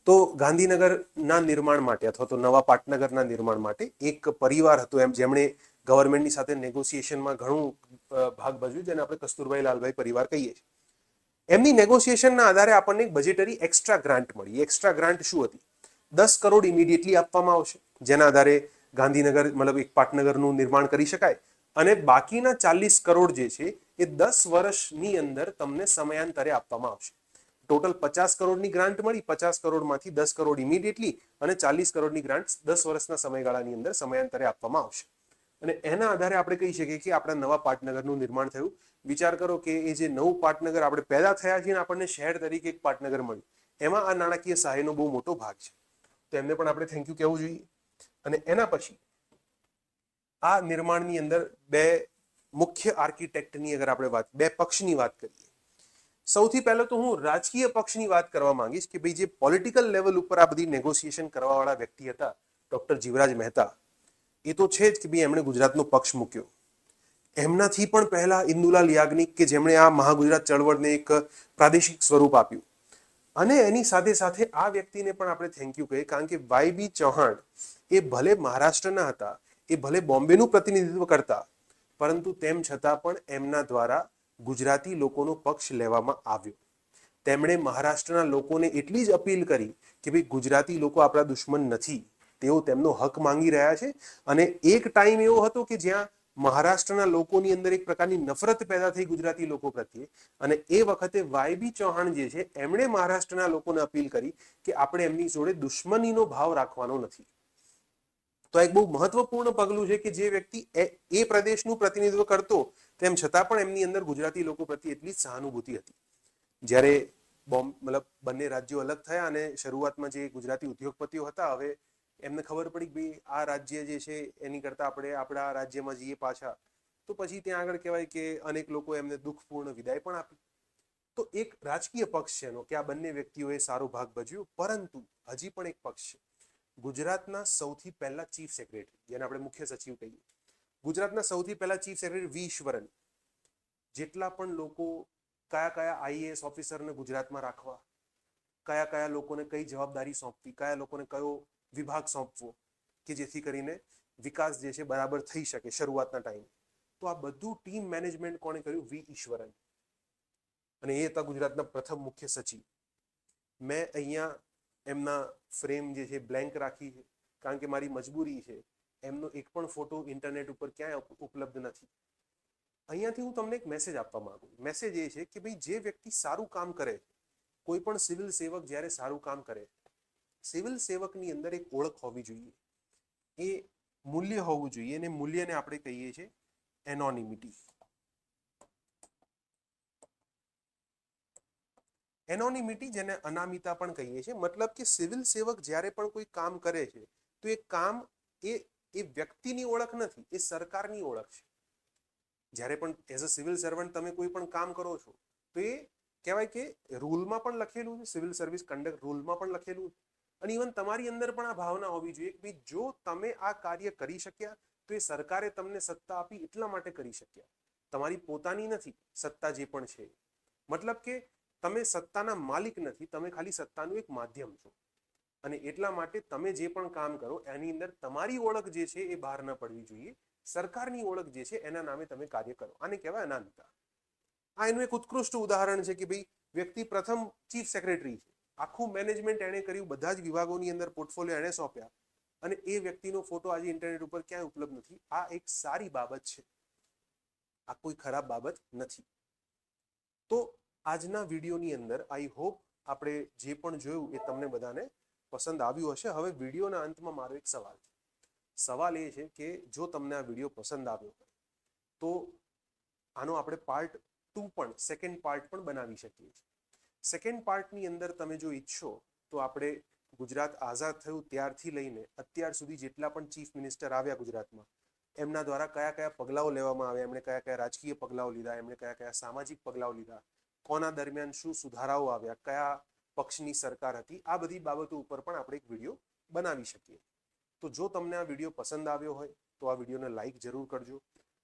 તો ગાંધીનગરના નિર્માણ માટે અથવા તો નવા પાટનગરના નિર્માણ માટે એક પરિવાર હતો એમ, જેમણે ગવર્મેન્ટની સાથે નેગોશિએશનમાં ઘણું ભાગ ભજવ્યું, જેને આપણે કસ્તુરભાઈ લાલભાઈ પરિવાર કહીએ છીએ. એમની નેગોશિએશનના આધારે આપણને એક બજેટરી એક્સ્ટ્રા ગ્રાન્ટ મળી. એક્સ્ટ્રા ગ્રાન્ટ શું હતી? 10 કરોડ ઇમિડિયેટલી આપવામાં આવશે, જેના આધારે ગાંધીનગર મતલબ એક પાટનગરનું નિર્માણ કરી શકાય. અને બાકીના 40 કરોડ જે છે એ 10 વર્ષની અંદર તમને સમયાંતરે આપવામાં આવશે. ટોટલ 50 કરોડની ગ્રાન્ટ મળી. 50 કરોડમાંથી 10 કરોડ ઇમિડિયેટલી અને 40 કરોડની ગ્રાન્ટ 10 વર્ષના સમયગાળાની અંદર સમયાંતરે આપવામાં આવશે. અને એના આધારે આપણે કહી શકીએ કે આપણા નવા પાટનગરનું નિર્માણ થયું. વિચાર કરો કે એ જે નવું પાટનગર આપણે પેદા થયા છીએ, આપણને શહેર તરીકે એક પાટનગર મળ્યું, એમાં આ નાણાકીય સહાયનો બહુ મોટો ભાગ છે. તો એમને પણ આપણે થેન્ક યુ કહેવું જોઈએ. અને એના પછી આ નિર્માણની અંદર બે મુખ્ય આર્કિટેક્ટની અગર આપણે બે પક્ષની વાત કરીએ, સૌથી પહેલા તો હું રાજકીય પક્ષની વાત કરવા માંગીશ કે ભાઈ જે પોલિટિકલ લેવલ ઉપર આ બધી નેગોશિએશન કરવાવાળા વ્યક્તિ હતા ડોક્ટર જીવરાજ મહેતા, એ તો છે જ કે ભાઈ એમણે ગુજરાતનો પક્ષ મૂક્યો. એમનાથી પણ પહેલા ઇન્દુલાલ યાજ્ઞિક કે જેમણે આ મહાગુજરાત ચળવળને એક પ્રાદેશિક સ્વરૂપ આપ્યું. અને એની સાથે સાથે આ વ્યક્તિને પણ આપણે થેન્ક યુ કહીએ, કારણ કે વાય.બી. ચૌહાણ એ ભલે મહારાષ્ટ્રના હતા, એ ભલે બોમ્બેનું પ્રતિનિધિત્વ કરતા, પરંતુ તેમ છતાં પણ એમના દ્વારા ગુજરાતી લોકોનો પક્ષ લેવામાં આવ્યો. તેમણે મહારાષ્ટ્રના લોકોને એટલી જ અપીલ કરી કે ભાઈ ગુજરાતી લોકો આપણા દુશ્મન નથી, તેઓ તેમનો હક માંગી રહ્યા છે. અને એક ટાઈમ એવો હતો કે જ્યાં મહારાષ્ટ્રના લોકોની અંદર એક પ્રકારની નફરત પેદા થઈ ગુજરાતી લોકો પ્રત્યે, અને એ વખતે વાય.બી. ચૌહાણ જે છે એમણે મહારાષ્ટ્રના લોકોને અપીલ કરી કે આપણે એમની જોડે દુશ્મનીનો ભાવ રાખવાનો નથી. તો એક બહુ મહત્વપૂર્ણ પગલું છે કે જે વ્યક્તિ એ પ્રદેશનું પ્રતિનિધિત્વ કરતો, તેમ છતાં પણ એમની અંદર ગુજરાતી લોકો પ્રત્યે એટલી જ સહાનુભૂતિ હતી. જ્યારે મતલબ બંને રાજ્યો અલગ થયા અને શરૂઆતમાં જે ગુજરાતી ઉદ્યોગપતિઓ હતા, હવે એમને ખબર પડી કે ભાઈ આ રાજ્ય જે છે એની કરતા આપણે આપણા રાજ્યમાં જઈએ પાછા, તો પછી ત્યાં આગળ કહેવાય કે અનેક લોકો એમને દુઃખપૂર્ણ વિદાય પણ આપી. તો એક રાજકીય પક્ષ છે એનો કે આ બંને વ્યક્તિઓએ સારો ભાગ ભજવ્યો. પરંતુ હજી પણ એક પક્ષ છે, ગુજરાતના સૌથી પહેલા ચીફ સેક્રેટરી, જેને આપણે મુખ્ય સચિવ કહીએ, ગુજરાતના સૌથી પહેલા ચીફ સેક્રેટરી વી. ઈશ્વરન. જેટલા પણ લોકો કયા આઈએએસ ઓફિસરને ગુજરાતમાં રાખવા, કયા લોકોને કઈ જવાબદારી સોંપવી, કયા લોકોને કયો વિભાગ સોંપવો કે જેથી કરીને વિકાસ જે છે બરાબર થઈ શકે શરૂઆતના ટાઈમે. તો આ બધું ટીમ મેનેજમેન્ટ કોણે કર્યું? વી ઈશ્વરન. અને એ હતા ગુજરાતના પ્રથમ મુખ્ય સચિવ. મેં અહીંયા એમના ફ્રેમ જે છે બ્લેન્ક રાખી છે, કારણ કે મારી મજબૂરી છે. એમનો એક પણ ફોટો ઇન્ટરનેટ ઉપર ક્યાંય ઉપલબ્ધ નથી. અહીંયાથી હું તમને એક મેસેજ આપવા માંગુ. મેસેજ એ છે કે ભાઈ, જે વ્યક્તિ સારું કામ કરે, કોઈ પણ સિવિલ સેવક જ્યારે સારું કામ કરે, સિવિલ સેવકની અંદર એક ઓળખ હોવી જોઈએ, એ મૂલ્ય હોવું જોઈએ, અને મૂલ્યને આપણે કહીએ છીએ એનોનિમિટી. એનોનિમિટી, જેને અનામિતા પણ કહીએ છીએ. મતલબ કે સિવિલ સેવક જ્યારે પણ કોઈ કામ કરે છે તો એ કામ એ વ્યક્તિની ઓળખ નથી, એ સરકારની ઓળખ છે. જ્યારે પણ એઝ અ સિવિલ સર્વન્ટ તમે કોઈ પણ કામ કરો છો તો એ કહેવાય કે રૂલમાં પણ લખેલું છે, સિવિલ સર્વિસ કન્ડક્ટ રૂલમાં પણ લખેલું છે. અને ઇવન તમારી અંદર પણ આ ભાવના હોવી જોઈએ કે ભાઈ, જો તમે આ કાર્ય કરી શક્યા તો એ સરકારે તમને સત્તા આપી એટલા માટે કરી શક્યા, તમારી પોતાની નથી સત્તા જે પણ છે. મતલબ કે તમે સત્તાના માલિક નથી, તમે ખાલી સત્તાનું એક માધ્યમ છો. અને એટલા માટે તમે જે પણ કામ કરો એની અંદર તમારી ઓળખ જે છે એ બહાર ન પડવી જોઈએ. સરકારની ઓળખ જે છે એના નામે તમે કાર્ય કરો. આને કહેવાય અનામિતા. આ એનું એક ઉત્કૃષ્ટ ઉદાહરણ છે કે ભાઈ, વ્યક્તિ પ્રથમ ચીફ સેક્રેટરી છે, આખું મેનેજમેન્ટ એણે કર્યું, બધા જ વિભાગોની અંદર પોર્ટફોલિયો એણે સોંપ્યા, અને એ વ્યક્તિનો ફોટો આજે ઇન્ટરનેટ ઉપર ક્યાંય ઉપલબ્ધ નથી. આ એક સારી બાબત છે, આ કોઈ ખરાબ બાબત નથી. તો આજના વિડીયોની અંદર આઈ હોપ આપણે જે પણ જોયું એ તમને બધાને પસંદ આવ્યું હશે. હવે વિડીયોના અંતમાં મારો એક સવાલ છે. સવાલ એ છે કે જો તમને આ વિડીયો પસંદ આવ્યો હોય તો આનો આપણે પાર્ટ 2 પણ, સેકન્ડ પાર્ટ પણ બનાવી શકીએ છીએ. સેકન્ડ પાર્ટની અંદર તમે જો ઈચ્છો તો આપણે ગુજરાત આઝાદ થયું ત્યારથી લઈને અત્યાર સુધી જેટલા પણ ચીફ મિનિસ્ટર આવ્યા ગુજરાતમાં, એમના દ્વારા કયા કયા પગલાઓ લેવામાં આવ્યા, એમણે કયા કયા રાજકીય પગલાઓ લીધા, એમણે કયા કયા સામાજિક પગલાઓ લીધા, કોના દરમિયાન શું સુધારાઓ આવ્યા, કયા પક્ષની સરકાર હતી, આ બધી બાબતો ઉપર પણ આપણે એક વિડીયો બનાવી શકીએ. તો જો તમને આ વિડીયો પસંદ આવ્યો હોય તો આ વિડીયોને લાઈક જરૂર કરજો.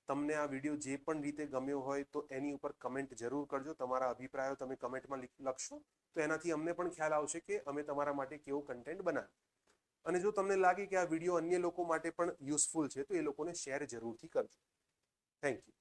તમને આ વિડીયો જે પણ રીતે ગમ્યો હોય તો એની ઉપર કમેન્ટ જરૂર કરજો. તમારા અભિપ્રાયો તમે કમેન્ટમાં લખશો તો એનાથી અમને પણ ખ્યાલ આવશે કે અમે તમારા માટે કેવો કન્ટેન્ટ બનાવ્યું. અને જો તમને લાગે કે આ વિડીયો અન્ય લોકો માટે પણ યુઝફુલ છે તો એ લોકોને શેર જરૂરથી કરજો. Thank you.